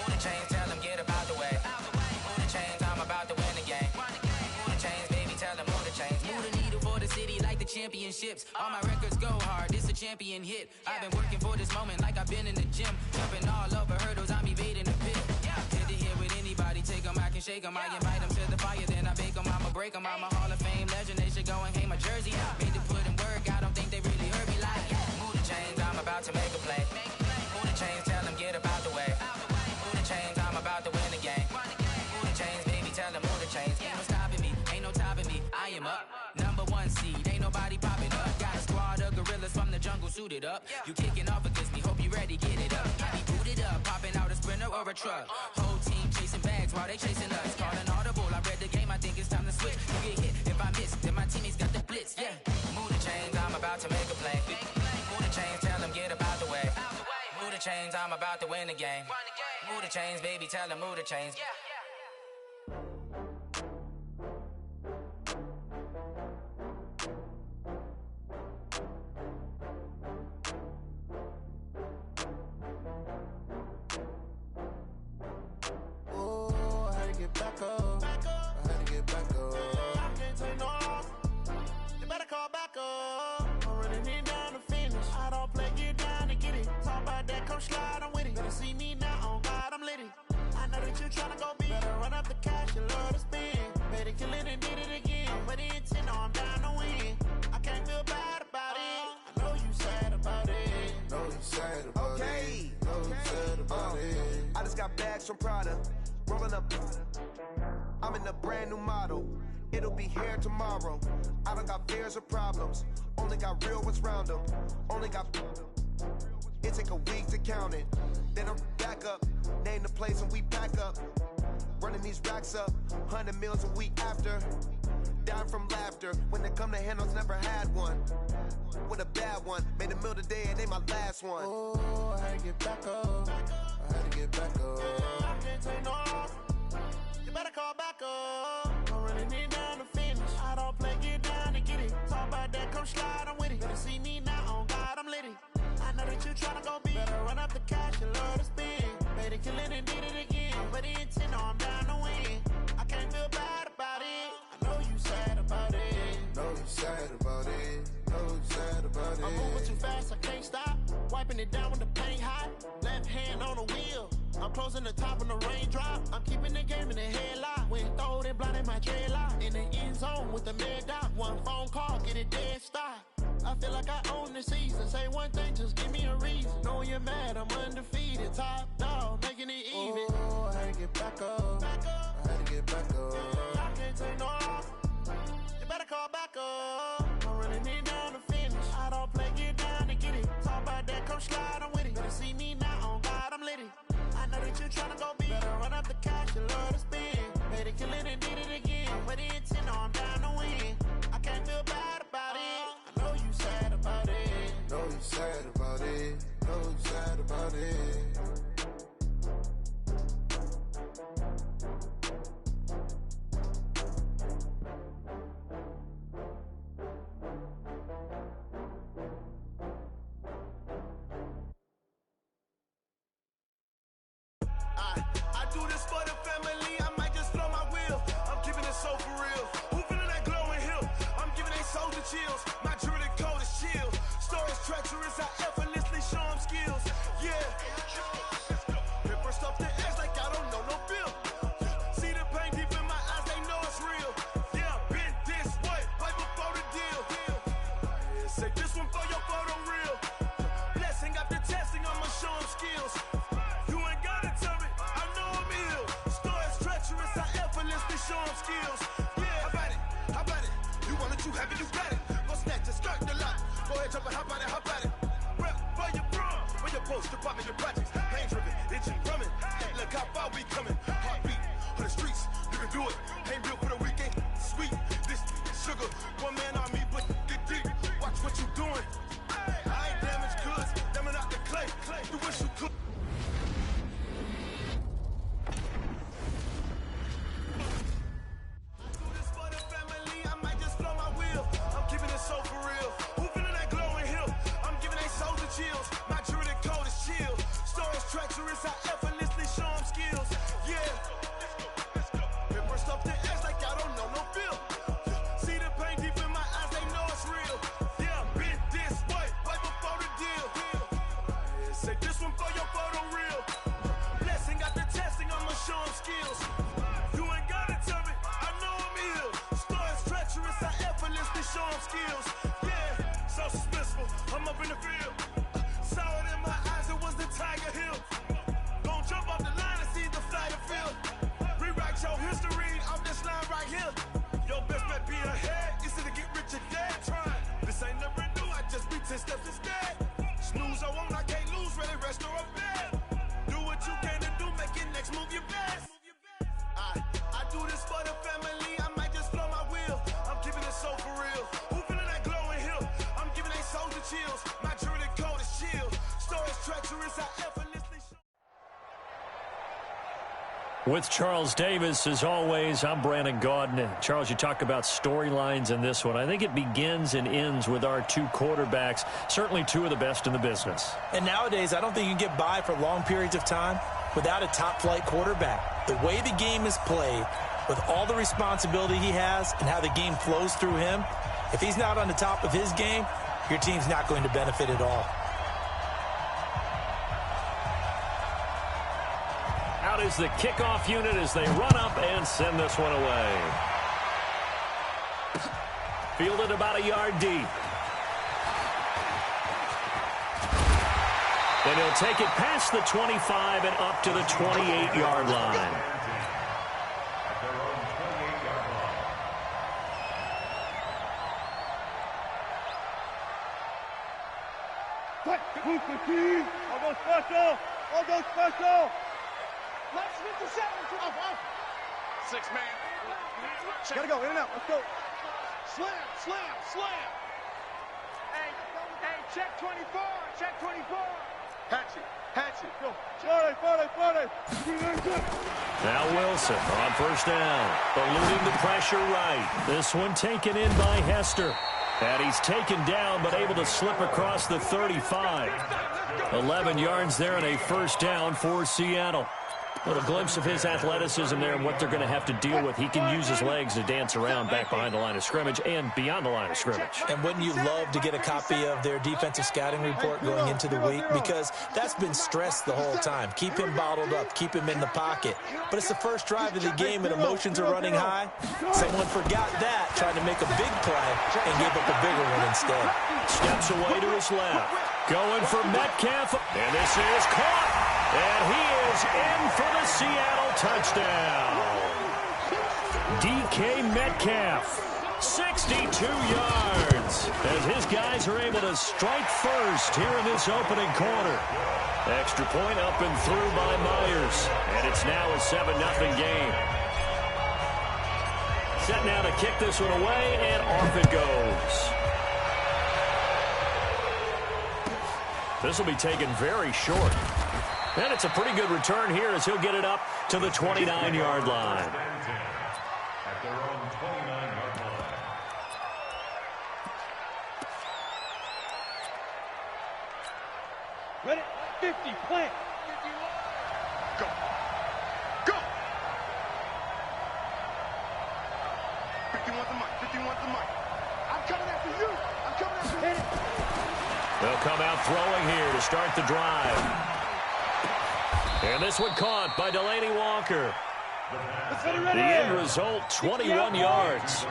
Move the chains, tell them get about the way. Move the chains, I'm about to win the game. Move the chains, baby, tell them move the chains. Move the needle for the city like the championships. All my records go hard, this a champion hit. I've been working for this moment like I've been in the gym. Jumping all over hurdles, I'm evading the pit. Hit to hit with anybody, take them, I can shake them. I invite them to the fire, then I bake them, I'ma break them. I'm a Hall of Fame legend, they should go and hang my jersey. Made to put in work, I don't think they really heard me like. Move the chains, I'm about to make a play. Move the chains, tell them get about the way. Move the chains, I'm about to win the game. Move the chains, baby, tell them move the chains. Ain't no stopping me, ain't no topping me. I am up, #1 seed, ain't nobody popping up. Got a squad of gorillas from the jungle suited up. You kicking off against me, hope you ready, get it up. I be booted up, popping out a Sprinter or a truck. Whole team chasing bags while they chasing us. Call an audible, I read the game, I think it's time to switch. You get hit, if I miss, then my teammates got the blitz, yeah. Move the chains, I'm about to make a play. Move the chains, tell them get about the way. Move the chains, I'm about to win the game. Move the chains, baby, tell them move the chains.
Oh, I had to get back up. I had to get back up. I can't take no loss. You better call back up. I'm running it down to finish. I don't play, get down to get it. Talk about that, come slide, I'm with it. Better see me now, on God, I'm lit it. I know that you tryna go big. Better run up the cash, you love to spend. Better kill it and did it again. But the intent, no, I'm down to win. I can't feel bad about it. I know you sad about it.
Know you sad about it. Know you sad about it.
I just got bags from Prada. Rolling up. I'm in a brand new model. It'll be here tomorrow. I don't got fears or problems. Only got real ones round them. Only got. It take a week to count it. Then I'm back up. Name the place and we back up. Running these racks up. 100 meals a week after. Down from laughter. When they come to handles, never had one. With a bad one. Made a meal today and they my last one.
Oh, I had to get back up. I had to get back up. I can't take no loss. You better call back up. I'm running it down to finish. I don't play, get down to get it. Talk about that, come slide, I'm with it. Better see me now, on God, I'm lit it. I know that you tryna go big. Better run up the cash, you love to spend. Better kill it and did it again. But the intent, no, I'm down to win. I can't feel bad about it. I know you sad about it.
Know you sad about it. Know you sad about it.
I'm moving too fast, I can't stop. Wiping it down with the paint hot. Left hand on the wheel. I'm closing the top of the raindrop. I'm keeping the game in the headlock. When throwed and blinded my dreadlock. In the end zone with the mid dot. One phone call, get it dead stop. I feel like I own the season. Say one thing, just give me a reason. Knowing you're mad, I'm undefeated. Top dog, making it even. Oh, I had to get back up. I had to
get back up.
I can't take no loss. You better call back up. I'm running it down to finish. I don't play, get down to get it. Talk about that, come slide, I'm with it. Better see me now, on God, I'm lit it. I know that you're tryna go big. Better run up the cash, you love to spend. Made it, kill it, and did it again. With the intent, I'm down to win. I can't feel bad about it. I know you sad about it.
Know you sad about it. Know you sad about it.
I do this for the family, I might just blow my wheel. I'm keeping it so for real. Who feeling that glowing hill? I'm giving they soldier chills. My jewelry code is chill. Stories treacherous, I effortlessly show them skills. Yeah. Pepper stuff the edge like I don't know no feel. See the pain deep in my eyes, they know it's real. Yeah, been this way, right before the deal. Yeah, say this one for your photo real. Blessing after testing, I'ma show them skills. You ain't gotta tell me, I know I'm ill. Stories treacherous, I effortlessly show them skills. Yeah, how about it? How about it? You want it, you have it, you got it. Go snatch it, skirt the lot. Go ahead, jump it, how about it, how about it? Rep for your bro, for your post, your pop, your projects. Pain driven, itching, drumming. Look how far we coming. Heartbeat for the streets, you can do it. Ain't built for the weekend, sweet. This sugar, one man on me, but get deep. Watch what you doing. I ain't damaged goods, damn out the clay. You wish you could. So for real, who feeling that glowing hill? I'm giving they soldier chills. My jewelry code is chill. Stories treacherous, I effortlessly show them skills. Yeah. Pepper stuff the edge like I don't know no feel. See the pain deep in my eyes, they know it's real. Yeah, been this way, right before the deal. Yeah, say this one for your photo real. Blessing after testing, I'ma show them skills. You ain't gotta tell me, I know I'm ill. Stories treacherous, I effortlessly show them skills. Yeah, so suspenseful, I'm up in the field. Saw it in my eyes, it was the Tiger Hill. Gon' jump off the line and see the flight of field. Rewrite your history off this line right here. Your best bet be ahead, easy to get rich or dead. Trying, this ain't never new, I just be 10 steps instead. Snooze I won't, I can't lose, ready, rest or a bed. Do what you can to do, make it next move your best. I do this for the family, I might just blow my wheel. I'm keeping it so for real. Who feeling that glowing hill? I'm giving they soldier chills. My jewelry code is chill. Stories treacherous, I effortlessly show.
With Charles Davis, as always, I'm Brandon Gaudin. Charles, you talk about storylines in this one. I think it begins and ends with our two quarterbacks, certainly two of the best in the business.
And nowadays, I don't think you can get by for long periods of time without a top-flight quarterback. The way the game is played, with all the responsibility he has and how the game flows through him, if he's not on the top of his game, your team's not going to benefit at all.
Out is the kickoff unit as they run up and send this one away. Fielded about a yard deep. And he'll take it past the 25 and up to the 28-yard line.
I'll go special. I'll go special. Let's get the 7. Off.
6 man.
Gotta go in and out. Let's go. Slam. Hey, check 24. Check 24. Hatchet. Go. Friday.
Now Wilson on first down. Eluding the pressure right. This one taken in by Hester. And he's taken down but able to slip across the 35. 11 yards there and a first down for Seattle. A little glimpse of his athleticism there and what they're going to have to deal with. He can use his legs to dance around back behind the line of scrimmage and beyond the line of scrimmage.
And wouldn't you love to get a copy of their defensive scouting report going into the week? Because that's been stressed the whole time. Keep him bottled up. Keep him in the pocket. But it's the first drive of the game and emotions are running high. Someone forgot that, trying to make a big play and gave up a bigger one instead.
Steps away to his left. Going for Metcalf. And this is caught. And he is in for the Seattle touchdown. DK Metcalf. 62 yards as his guys are able to strike first here in this opening quarter. Extra point up and through by Myers. And it's now a 7-0 game. Set now to kick this one away, and off it goes. This will be taken very short. And it's a pretty good return here as he'll get it up to the 29-yard line.
At their own 29-yard line.
Ready? 50, plant. Go. Go. 51 the mic. 51 the mic. I'm coming after you. I'm coming after you.
They'll come out throwing here to start the drive. And this one caught by Delaney Walker. The end result, 21 yards.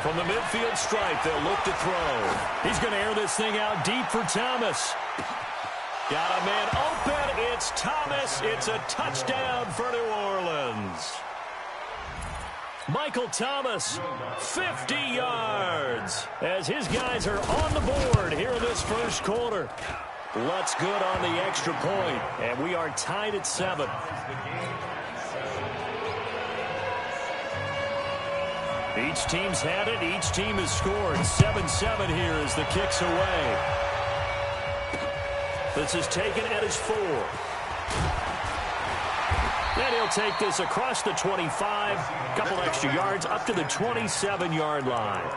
From the midfield stripe, they'll look to throw. He's going to air this thing out deep for Thomas. Got a man open. It's Thomas. It's a touchdown for New Orleans. Michael Thomas, 50 yards, as his guys are on the board here in this first quarter. Let's good on the extra point, and we are tied at 7. Each team's had it. Each team has scored. 7-7 here as the kick's away. This is taken at his 4. And he'll take this across the 25, a couple extra yards, up to the 27-yard line.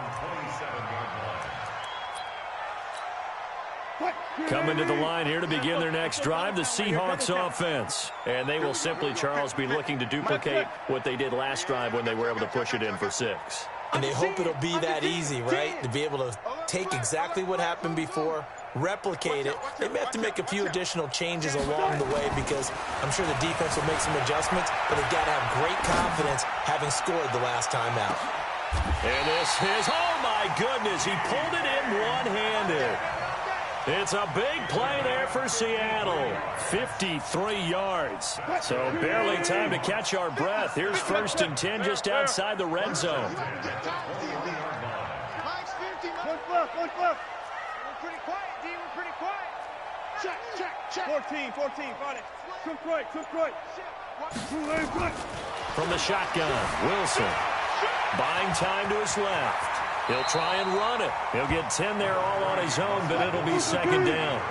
Coming to the line here to begin their next drive, the Seahawks offense. And they will simply, Charles, be looking to duplicate what they did last drive when they were able to push it in for 6.
And they hope it'll be that easy, right? To be able to take exactly what happened before, replicate it. They may have to make a few additional changes along the way because I'm sure the defense will make some adjustments, but they've got to have great confidence having scored the last time out.
And this is, oh my goodness, he pulled it in one-handed. It's a big play there for Seattle. 53 yards. So barely time to catch our breath. Here's 1st and 10 just outside the red zone.
One left. We're pretty quiet, D. We're pretty quiet. Check. 14, got it. Cook right.
From the shotgun, Wilson. Buying time to his left. He'll try and run it. He'll get 10 there all on his own, but it'll be 2nd down.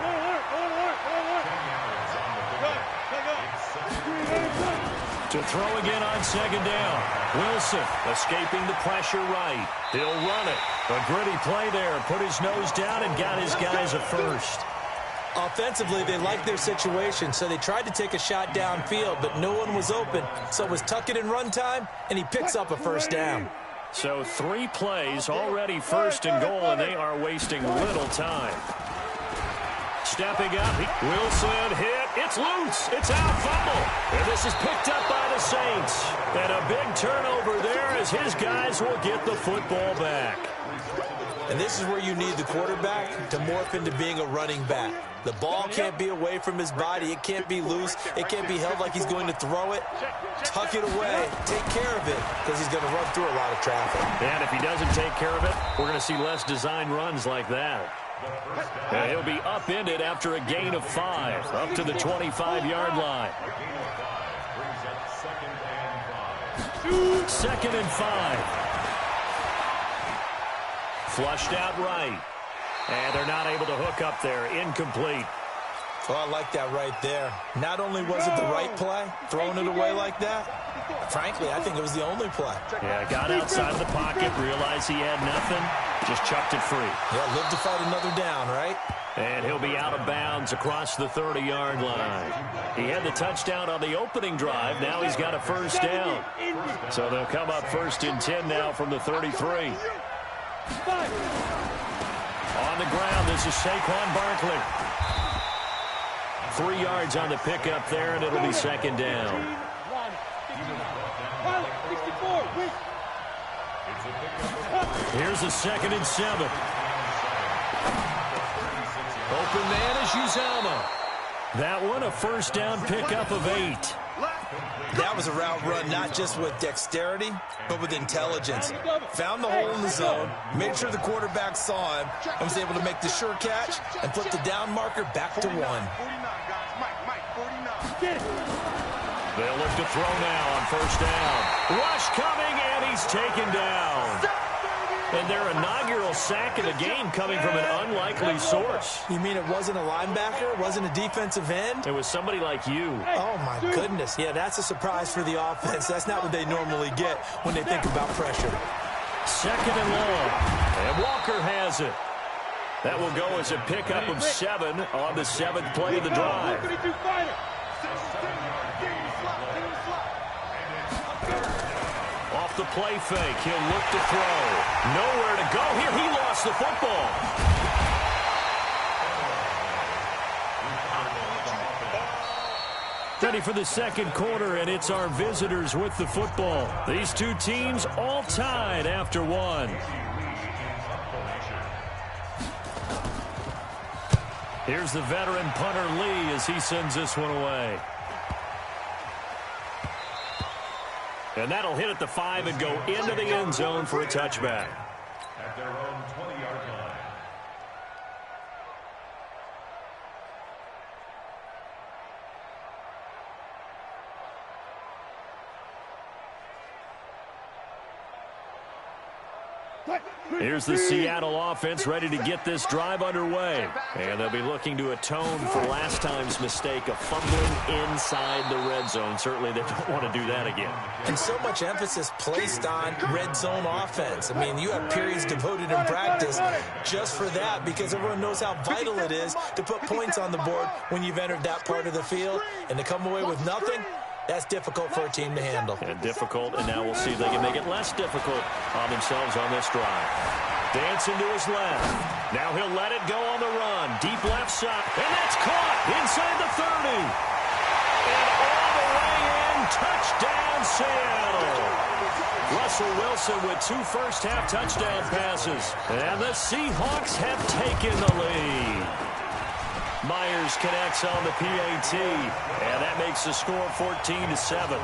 To throw again on 2nd down. Wilson escaping the pressure right. He'll run it. A gritty play there. Put his nose down and got his guys a first.
Offensively, they liked their situation, so they tried to take a shot downfield, but no one was open. So it was tuck it in run time, and he picks up a 1st down.
So 3 plays, already 1st and goal, and they are wasting little time. Stepping up, Wilson hit. It's loose. It's out, fumble. And this is picked up by the Saints. And a big turnover there as his guys will get the football back.
And this is where you need the quarterback to morph into being a running back. The ball can't be away from his body. It can't be loose. It can't be held like he's going to throw it. Tuck it away. Take care of it because he's going to run through a lot of traffic.
And if he doesn't take care of it, we're going to see less design runs like that. And he'll be upended after a gain of 5, up to the 25-yard line. 2nd and 5. Flushed out right. And they're not able to hook up there. Incomplete.
Well, I like that right there. Not only was it the right play, throwing it away like that, frankly, I think it was the only play.
Yeah, got outside of the pocket, realized he had nothing, just chucked it free.
Yeah, live to fight another down, right?
And he'll be out of bounds across the 30-yard line. He had the touchdown on the opening drive. Now he's got a 1st down. So they'll come up 1st and 10 now from the 33. On the ground, this is Saquon Barkley. 3 yards on the pickup there, and it'll be 2nd down. Here's a 2nd and 7. Open man is Uzomah. That one a first down pickup of 8.
That was a route run not just with dexterity, but with intelligence. Found the hole in the zone, made sure the quarterback saw him, and was able to make the sure catch and put the down marker back to 1.
They'll look to throw now on first down. Rush coming, and he's taken down. And their inaugural sack of the game coming from an unlikely source.
You mean it wasn't a linebacker? It wasn't a defensive end?
It was somebody like you.
Oh, my goodness. Yeah, that's a surprise for the offense. That's not what they normally get when they think about pressure.
Second and long. And Walker has it. That will go as a pickup of 7 on the 7th play of the drive. Off the play fake, he'll look to throw. Nowhere to go here. He lost the football. Ready for the second quarter, and it's our visitors with the football. These two teams all tied after 1. Here's the veteran punter Lee as he sends this one away. And that'll hit at the 5 and go into the end zone for a touchback.
At their own 20-yard line.
Here's the Seattle offense ready to get this drive underway. And they'll be looking to atone for last time's mistake of fumbling inside the red zone. Certainly they don't want to do that again.
And so much emphasis placed on red zone offense. I mean, you have periods devoted in practice just for that because everyone knows how vital it is to put points on the board when you've entered that part of the field. And to come away with nothing, that's difficult for a team to handle.
And difficult, and now we'll see if they can make it less difficult on themselves on this drive. Dancing to his left. Now he'll let it go on the run. Deep left side. And that's caught inside the 30. And all the way in. Touchdown, Seattle. Russell Wilson with 2 first-half touchdown passes. And the Seahawks have taken the lead. Myers connects on the PAT, and that makes the score 14-7.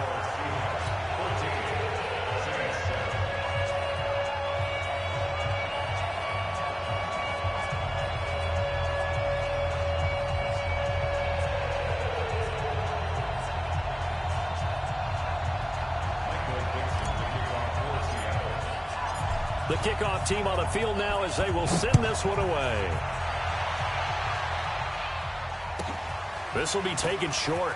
The kickoff team on the field now as they will send this one away. This will be taken short.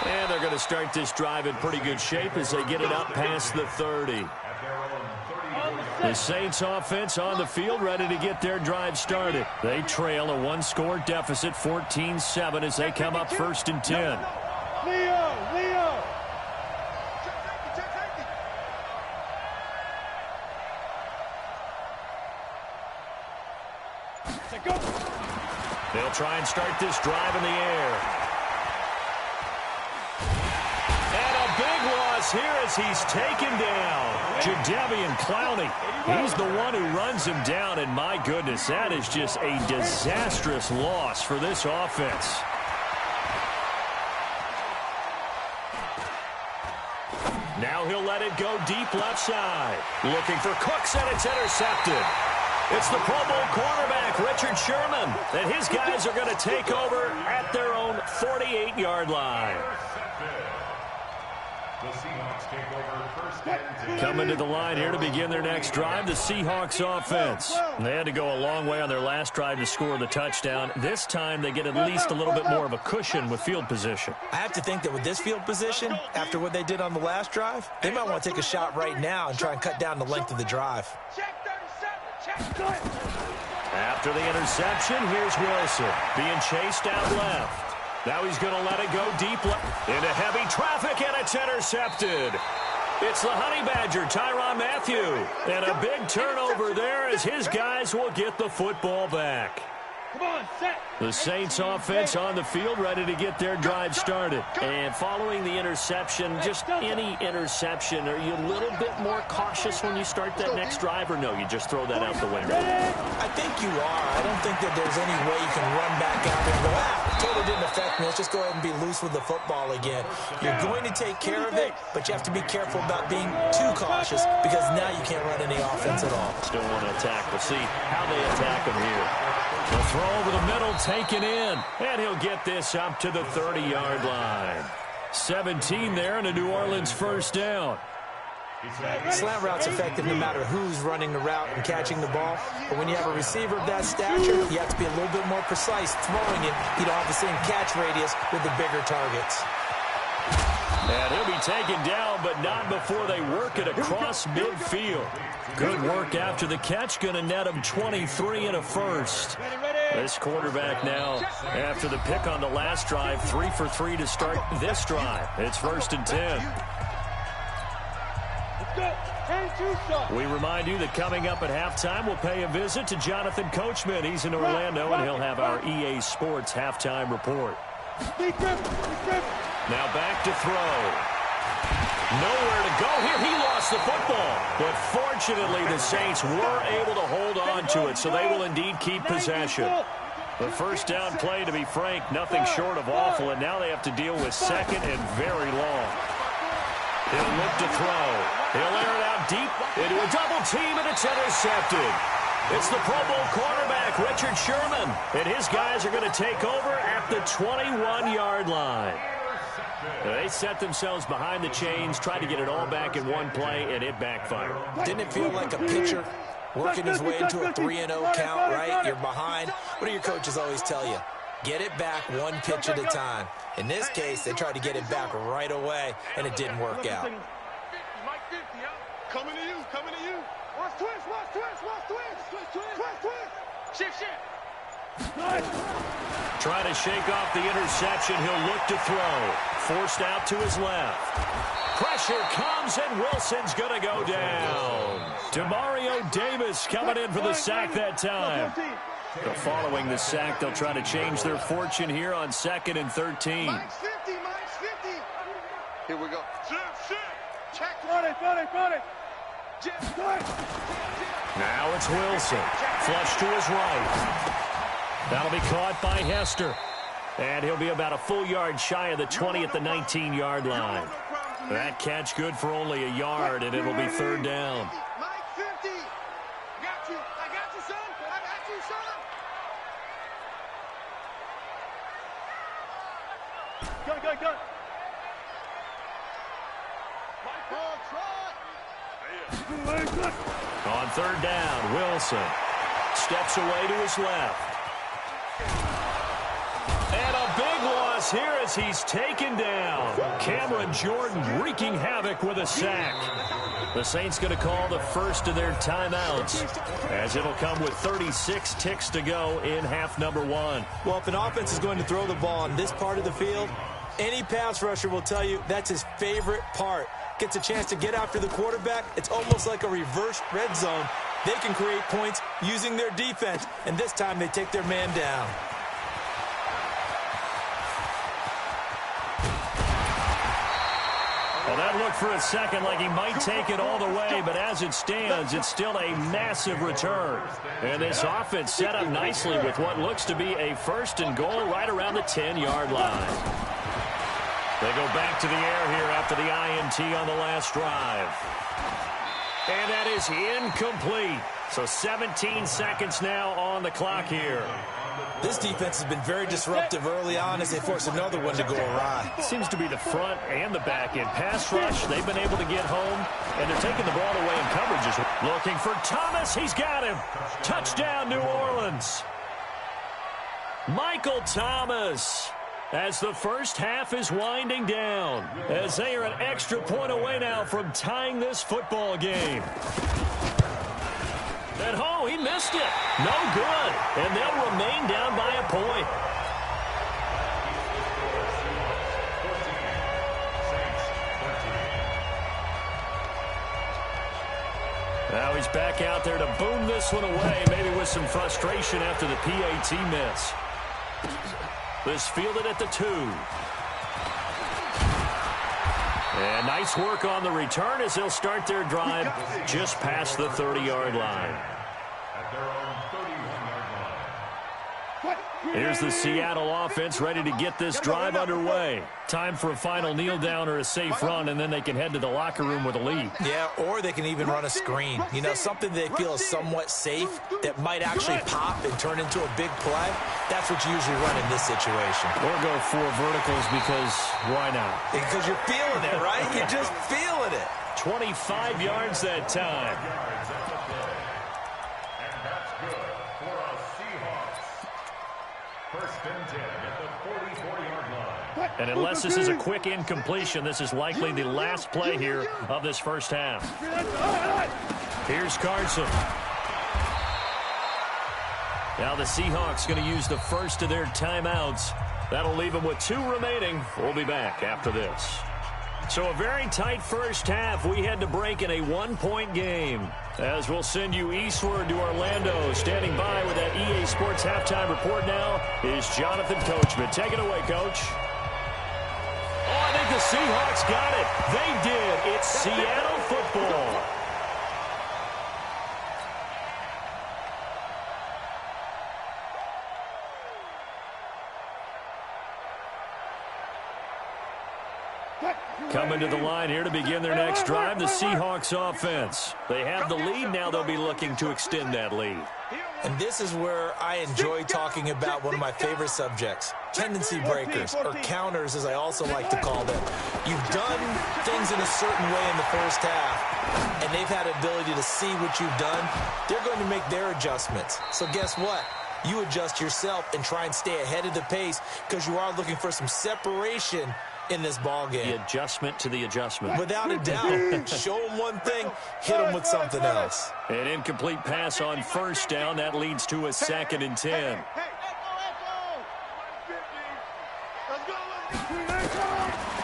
And they're going to start this drive in pretty good shape as they get it up past the 30. The Saints offense on the field ready to get their drive started. They trail a 1-score deficit, 14-7 as they come up 1st and 10.
Leo!
They'll try and start this drive in the air. And a big loss here as he's taken down. Jadeveon Clowney. He's the one who runs him down, and my goodness, that is just a disastrous loss for this offense. Now he'll let it go deep left side. Looking for Cooks, and it's intercepted. It's the Pro Bowl cornerback, Richard Sherman, and his guys are going to take over at their own 48-yard line.
The Seahawks take over 1st and 10.
Coming to the line here to begin their next drive, the Seahawks offense. They had to go a long way on their last drive to score the touchdown. This time they get at least a little bit more of a cushion with field position.
I have to think that with this field position, after what they did on the last drive, they might want to take a shot right now and try and cut down the length of the drive.
After the interception, here's Wilson being chased out left. Now he's going to let it go deep into heavy traffic, and it's intercepted. It's the Honey Badger, Tyrann Mathieu. And a big turnover there as his guys will get the football back. The Saints offense on the field, ready to get their drive started. And following the interception, just any interception, are you a little bit more cautious when you start that next drive, or no, you just throw that out the window?
I think you are. I don't think that there's any way you can run back out there and go, totally didn't affect me. Let's just go ahead and be loose with the football again. You're going to take care of it, but you have to be careful about being too cautious because now you can't run any offense at all.
Still want to attack. We'll see how they attack him here. The throw over the middle taken in, and he'll get this up to the 30-yard line. 17 there and a New Orleans first down.
Slant route's effective no matter who's running the route and catching the ball. But when you have a receiver of that stature, you have to be a little bit more precise throwing it. You don't have the same catch radius with the bigger targets.
And he'll be taken down, but not before they work it across midfield. Good work after the catch. Going to net him 23 and a first. This quarterback now, after the pick on the last drive, 3 for 3 to start this drive. It's 1st and 10. We remind you that coming up at halftime, we'll pay a visit to Jonathan Coachman. He's in Orlando, and he'll have our EA Sports halftime report. Now back to throw. Nowhere to go here. He lost the football. But fortunately, the Saints were able to hold on to it, so they will indeed keep possession. The first down play, to be frank, nothing short of awful, and now they have to deal with second and very long. He'll look to throw. He'll air it out deep into a double team, and it's intercepted. It's the Pro Bowl quarterback, Richard Sherman, and his guys are going to take over at the 21-yard line. They set themselves behind the chains, tried to get it all back in one play, and it backfired.
Didn't it feel like a pitcher working his way into a 3-0 count, right? You're behind. What do your coaches always tell you? Get it back one pitch at a time. In this case, they tried to get it back right away, and it didn't work out.
Coming to you, coming to you.
Watch twist, watch twist, watch twist. Twist, twist.
Shift.
Trying to shake off the interception. He'll look to throw. Forced out to his left. Pressure comes, and Wilson's going to go down. Demario Davis coming in for the sack that time. Following the sack, they'll try to change their fortune here on 2nd and 13.
Mike's 50, Mike's 50.
Here we go. Shift.
Check. Got it.
Now it's Wilson. Flush to his right. That'll be caught by Hester. And he'll be about a full yard shy of the 20 at the 19-yard line. That catch good for only a yard, and it'll be 3rd down.
Mike 50. I got you, son. Go.
On 3rd down, Wilson steps away to his left. And a big loss here as he's taken down. Cameron Jordan wreaking havoc with a sack. The Saints going to call the first of their timeouts, as it'll come with 36 ticks to go in half number 1.
Well, if an offense is going to throw the ball on this part of the field, any pass rusher will tell you that's his favorite part. Gets a chance to get after the quarterback. It's almost like a reverse red zone. They can create points using their defense, and this time they take their man down.
Well, that looked for a second like he might take it all the way, but as it stands, it's still a massive return. And this offense set up nicely with what looks to be a 1st and goal right around the 10-yard line. They go back to the air here after the INT on the last drive. And that is incomplete. So 17 seconds now on the clock here.
This defense has been very disruptive early on as they force another one to go awry.
Seems to be the front and the back end. Pass rush, they've been able to get home, and they're taking the ball away in coverages. Looking for Thomas. He's got him. Touchdown, New Orleans. Michael Thomas. As the first half is winding down, as they are an extra point away now from tying this football game. At home, he missed it. No good. And they'll remain down by a point. Now he's back out there to boom this one away, maybe with some frustration after the PAT miss. This fielded at the 2. And nice work on the return as they'll start their drive just past the 30-yard line.
At their own 31-yard line.
Here's the Seattle offense ready to get this drive underway. Time for a final kneel down or a safe run, and then they can head to the locker room with a lead.
Yeah, or they can even run a screen. You know, something they feel is somewhat safe that might actually pop and turn into a big play. That's what you usually run in this situation.
Or go 4 verticals because why not?
Because you're feeling it, right? You're just feeling it.
25 yards that time.
And that's good for a Seahawks. First and 10 at the 44-yard line.
And unless this is a quick incompletion, this is likely the last play here of this first half. Here's Carson. Now the Seahawks going to use the first of their timeouts. That'll leave them with 2 remaining. We'll be back after this. So a very tight first half. We had to break in a 1-point game. As we'll send you eastward to Orlando. Standing by with that EA Sports halftime report now is Jonathan Coachman. Take it away, Coach. Oh, I think the Seahawks got it. They did. It's Seattle football. Coming to the line here to begin their next drive, the Seahawks offense. They have the lead. Now they'll be looking to extend that lead.
And this is where I enjoy talking about one of my favorite subjects, tendency breakers, or counters as I also like to call them. You've done things in a certain way in the first half, and they've had ability to see what you've done. They're going to make their adjustments. So guess what? You adjust yourself and try and stay ahead of the pace because you are looking for some separation in this ball game.
The adjustment to the adjustment.
Without a doubt. Show them one thing, hit them with something else.
An incomplete pass on first down. That leads to a 2nd and 10.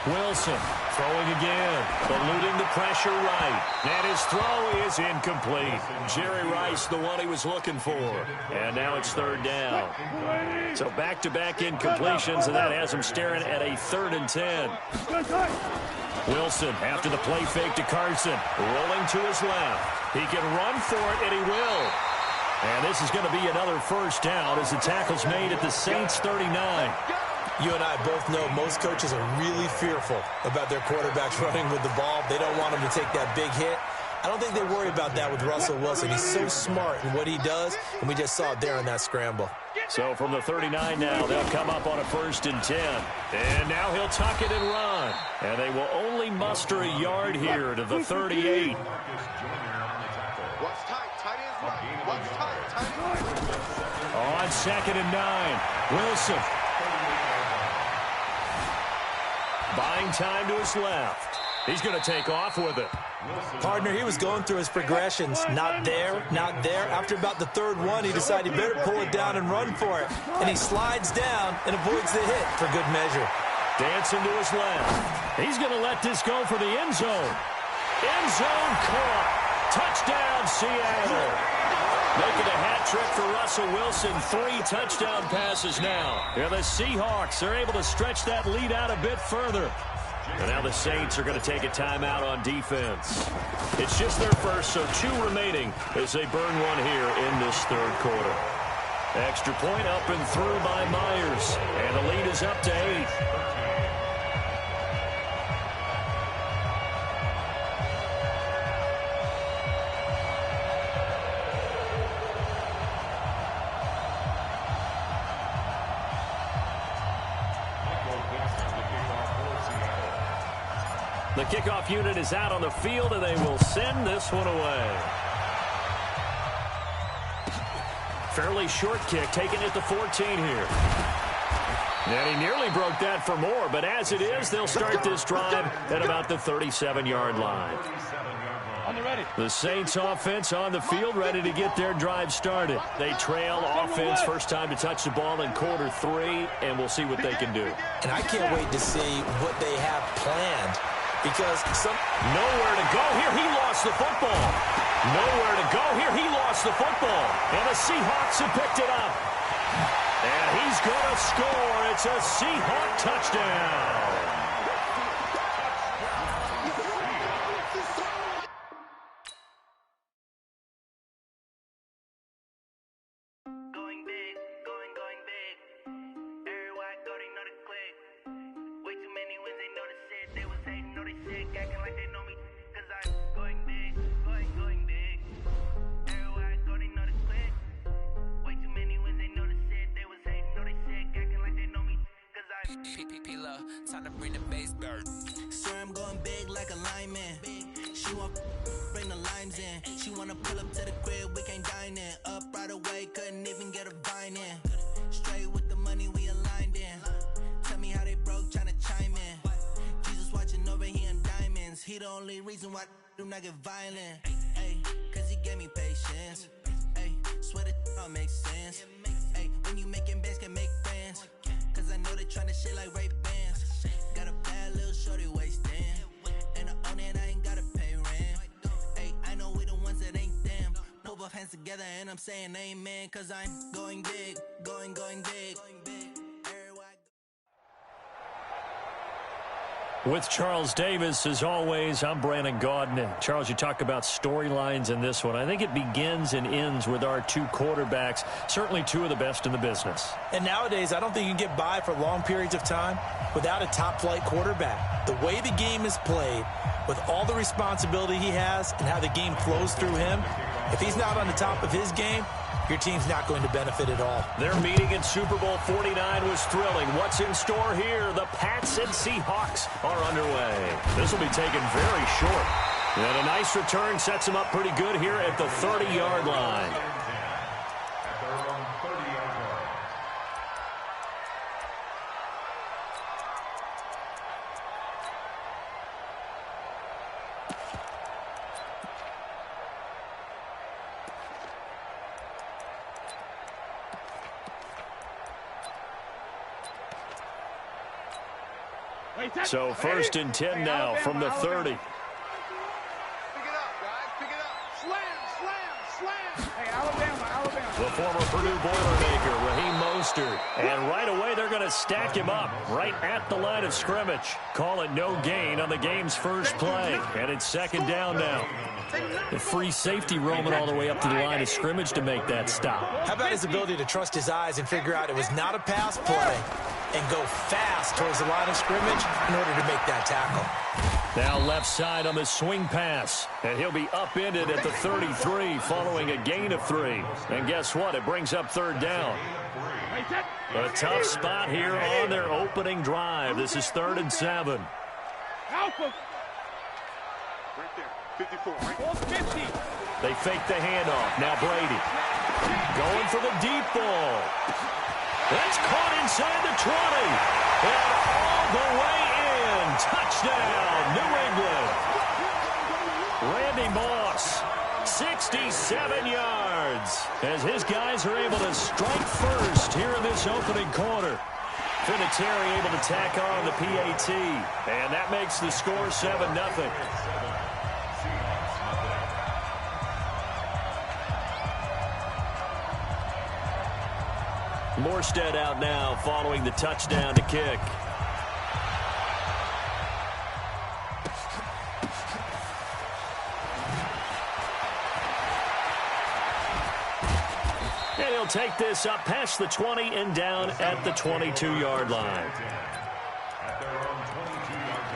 Wilson throwing again, eluding the pressure right. And his throw is incomplete. Jerry Rice, the one he was looking for. And now it's 3rd down. So back-to-back incompletions, and that has him staring at a 3rd and 10. Wilson, after the play fake to Carson, rolling to his left. He can run for it, and he will. And this is going to be another first down as the tackle's made at the Saints 39.
You and I both know most coaches are really fearful about their quarterbacks running with the ball. They don't want him to take that big hit. I don't think they worry about that with Russell Wilson. He's so smart in what he does, and we just saw it there in that scramble.
So from the 39 now, they'll come up on a 1st and 10. And now he'll tuck it and run. And they will only muster a yard here to the 38.
Watch tight. Tight ends right. Watch tight. Tight ends.
On 2nd and 9, Wilson. Buying time to his left. He's going to take off with it.
Partner, he was going through his progressions. Not there, not there. After about the 3rd one, he decided he better pull it down and run for it. And he slides down and avoids the hit for good measure.
Dancing to his left. He's going to let this go for the end zone. End zone caught. Touchdown, Seattle. Making a hat trick for Russell Wilson. 3 touchdown passes now. And the Seahawks are able to stretch that lead out a bit further. And now the Saints are going to take a timeout on defense. It's just their first, so 2 remaining as they burn one here in this 3rd quarter. Extra point up and through by Myers. And the lead is up to 8. The kickoff unit is out on the field, and they will send this one away. Fairly short kick, taken at the 14 here. And he nearly broke that for more, but as it is, they'll start this drive at about the 37-yard line. The Saints offense on the field, ready to get their drive started. They trail offense, first time to touch the ball in quarter 3, and we'll see what they can do.
And I can't wait to see what they have planned. Because
nowhere to go here. He lost the football. Nowhere to go here. He lost the football. And the Seahawks have picked it up. And he's going to score. It's a Seahawk touchdown.
Time to bring the bass back.
Swear I'm going big like a lineman. She won't bring the lines in. She wanna pull up to the crib, we can't dine in. Up right away, couldn't even get a vine in. Straight with the money we aligned in. Tell me how they broke, tryna chime in. Jesus watching over here in diamonds. He the only reason why I do not get violent. Ay, cause he gave me patience. Ay, swear that all makes sense. Ay, when you making bands can make friends. Cause I know they tryna shit like Ray Bans. Got a bad little shorty wasting. And I own it, I ain't gotta pay rent. Hey, I know we the ones that ain't them. Put both hands together and I'm saying amen. Cause I'm going big, going big.
With Charles Davis, as always, I'm Brandon Gaudin. Charles, you talk about storylines in this one. I think it begins and ends with our two quarterbacks, certainly two of the best in the business.
And nowadays, I don't think you can get by for long periods of time without a top-flight quarterback. The way the game is played, with all the responsibility he has and how the game flows through him, if he's not on the top of his game, your team's not going to benefit at all.
Their meeting in Super Bowl 49 was thrilling. What's in store here? The Pats and Seahawks are underway. This will be taken very short. And a nice return sets them up pretty good here at the 30-yard line. So 1st and 10 now from the 30.
Pick it up, guys. Pick it up. Slam. Hey, Alabama.
The former Purdue Boilermaker, Raheem Mostert. And right away, they're going to stack him up right at the line of scrimmage. Call it no gain on the game's first play. And it's 2nd down now. The free safety roaming all the way up to the line of scrimmage to make that stop.
How about his ability to trust his eyes and figure out it was not a pass play and go fast towards the line of scrimmage in order to make that tackle.
Now left side on the swing pass. And he'll be upended at the 33 following a gain of 3. And guess what? It brings up 3rd down. A tough spot here on their opening drive. This is 3rd and 7.
Alpha. Right there. 54. Right. 50.
They fake the handoff. Now Brady. Going for the deep ball. That's caught inside the 20. And all the way in. Touchdown, New England. Randy Moss, 67 yards. As his guys are able to strike first here in this opening quarter. Vinatieri able to tack on the PAT. And that makes the score 7-0. Morstead out now following the touchdown to kick. And he'll take this up past the 20 and down at the 22-yard line.
At their own 22-yard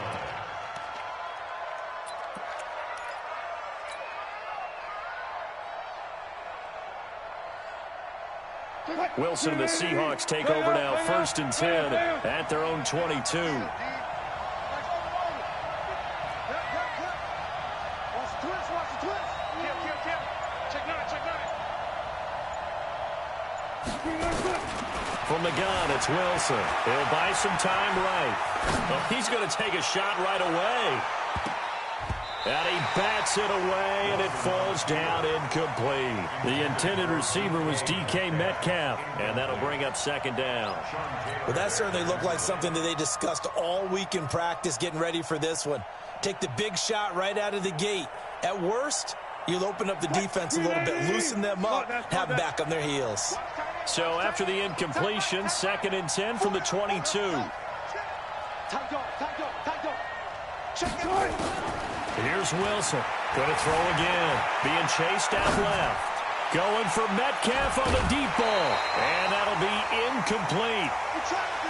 line.
Wilson and the Seahawks take over now, 1st and 10 at their own 22.
Watch the twist. Kim. Check 9.
From the gun, it's Wilson. He'll buy some time right. Well, he's going to take a shot right away. And he bats it away, and it falls down incomplete. The intended receiver was DK Metcalf, and that'll bring up 2nd down.
Well, that certainly looked like something that they discussed all week in practice getting ready for this one. Take the big shot right out of the gate. At worst, You'll open up the defense a little bit, loosen them up, have them back on their heels.
So after the incompletion, 2nd and 10 from the 22. Here's Wilson. Going to throw again. Being chased out left. Going for Metcalf on the deep ball. And that'll be incomplete.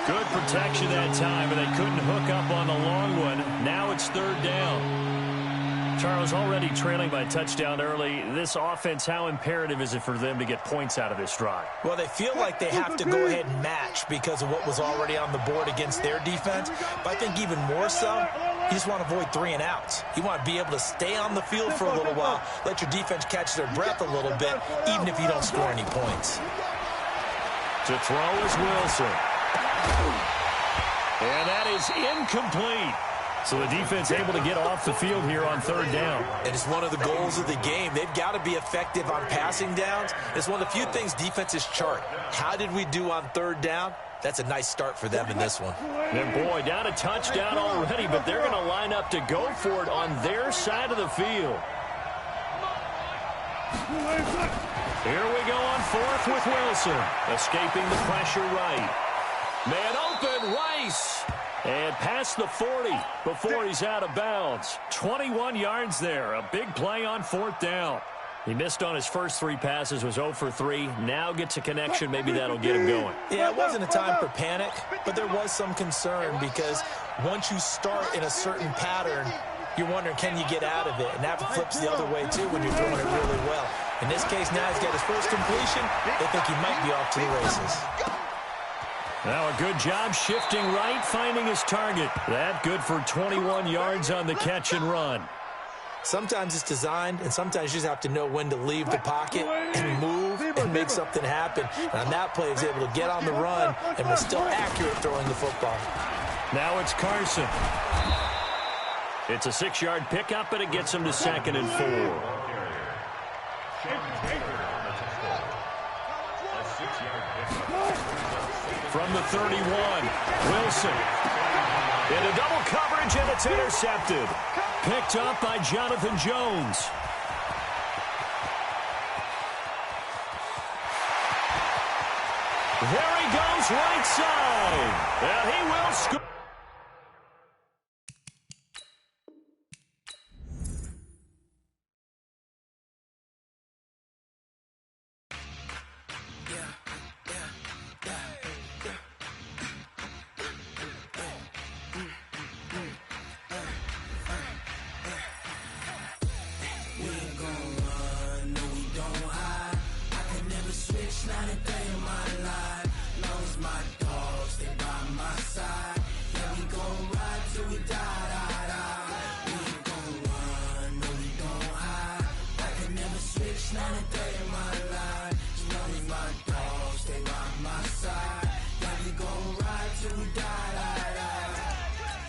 Good protection that time, and they couldn't hook up on the long one. Now it's 3rd down. Charles, already trailing by touchdown early. This offense, how imperative is it for them to get points out of this drive?
Well, they feel like they have to go ahead and match because of what was already on the board against their defense. But I think even more so, you just want to avoid 3 and outs. You want to be able to stay on the field for a little while, let your defense catch their breath a little bit, even if you don't score any points.
To throw is Wilson. And that is incomplete. So the defense able to get off the field here on 3rd down.
And it's one of the goals of the game. They've got to be effective on passing downs. It's one of the few things defenses chart. How did we do on 3rd down? That's a nice start for them in this one.
And boy, down a touchdown already, but they're going to line up to go for it on their side of the field. Here we go on 4th with Wilson. Escaping the pressure right. Man open, Rice. And past the 40 before he's out of bounds. 21 yards there. A big play on 4th down. He missed on his first 3 passes, was 0 for 3. Now gets a connection. Maybe that'll get him going.
Yeah, it wasn't a time for panic, but there was some concern because once you start in a certain pattern, you're wondering, can you get out of it? And that flips the other way, too, when you're throwing it really well. In this case, now he's got his first completion. They think he might be off to the races.
Now a good job shifting right, finding his target. That good for 21 yards on the catch and run.
Sometimes it's designed, and sometimes you just have to know when to leave the pocket and move and make something happen. And on that play, he was able to get on the run and was still accurate throwing the football.
Now it's Carson. It's a 6-yard pickup, and it gets him to 2nd and 4. From the 31, Wilson. Into double coverage, and it's intercepted. Picked up by Jonathan Jones. There he goes, right side. And he will score.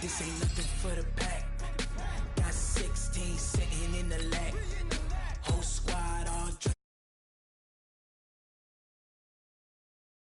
This ain't nothing for the pack. Got 16 sitting in the lag.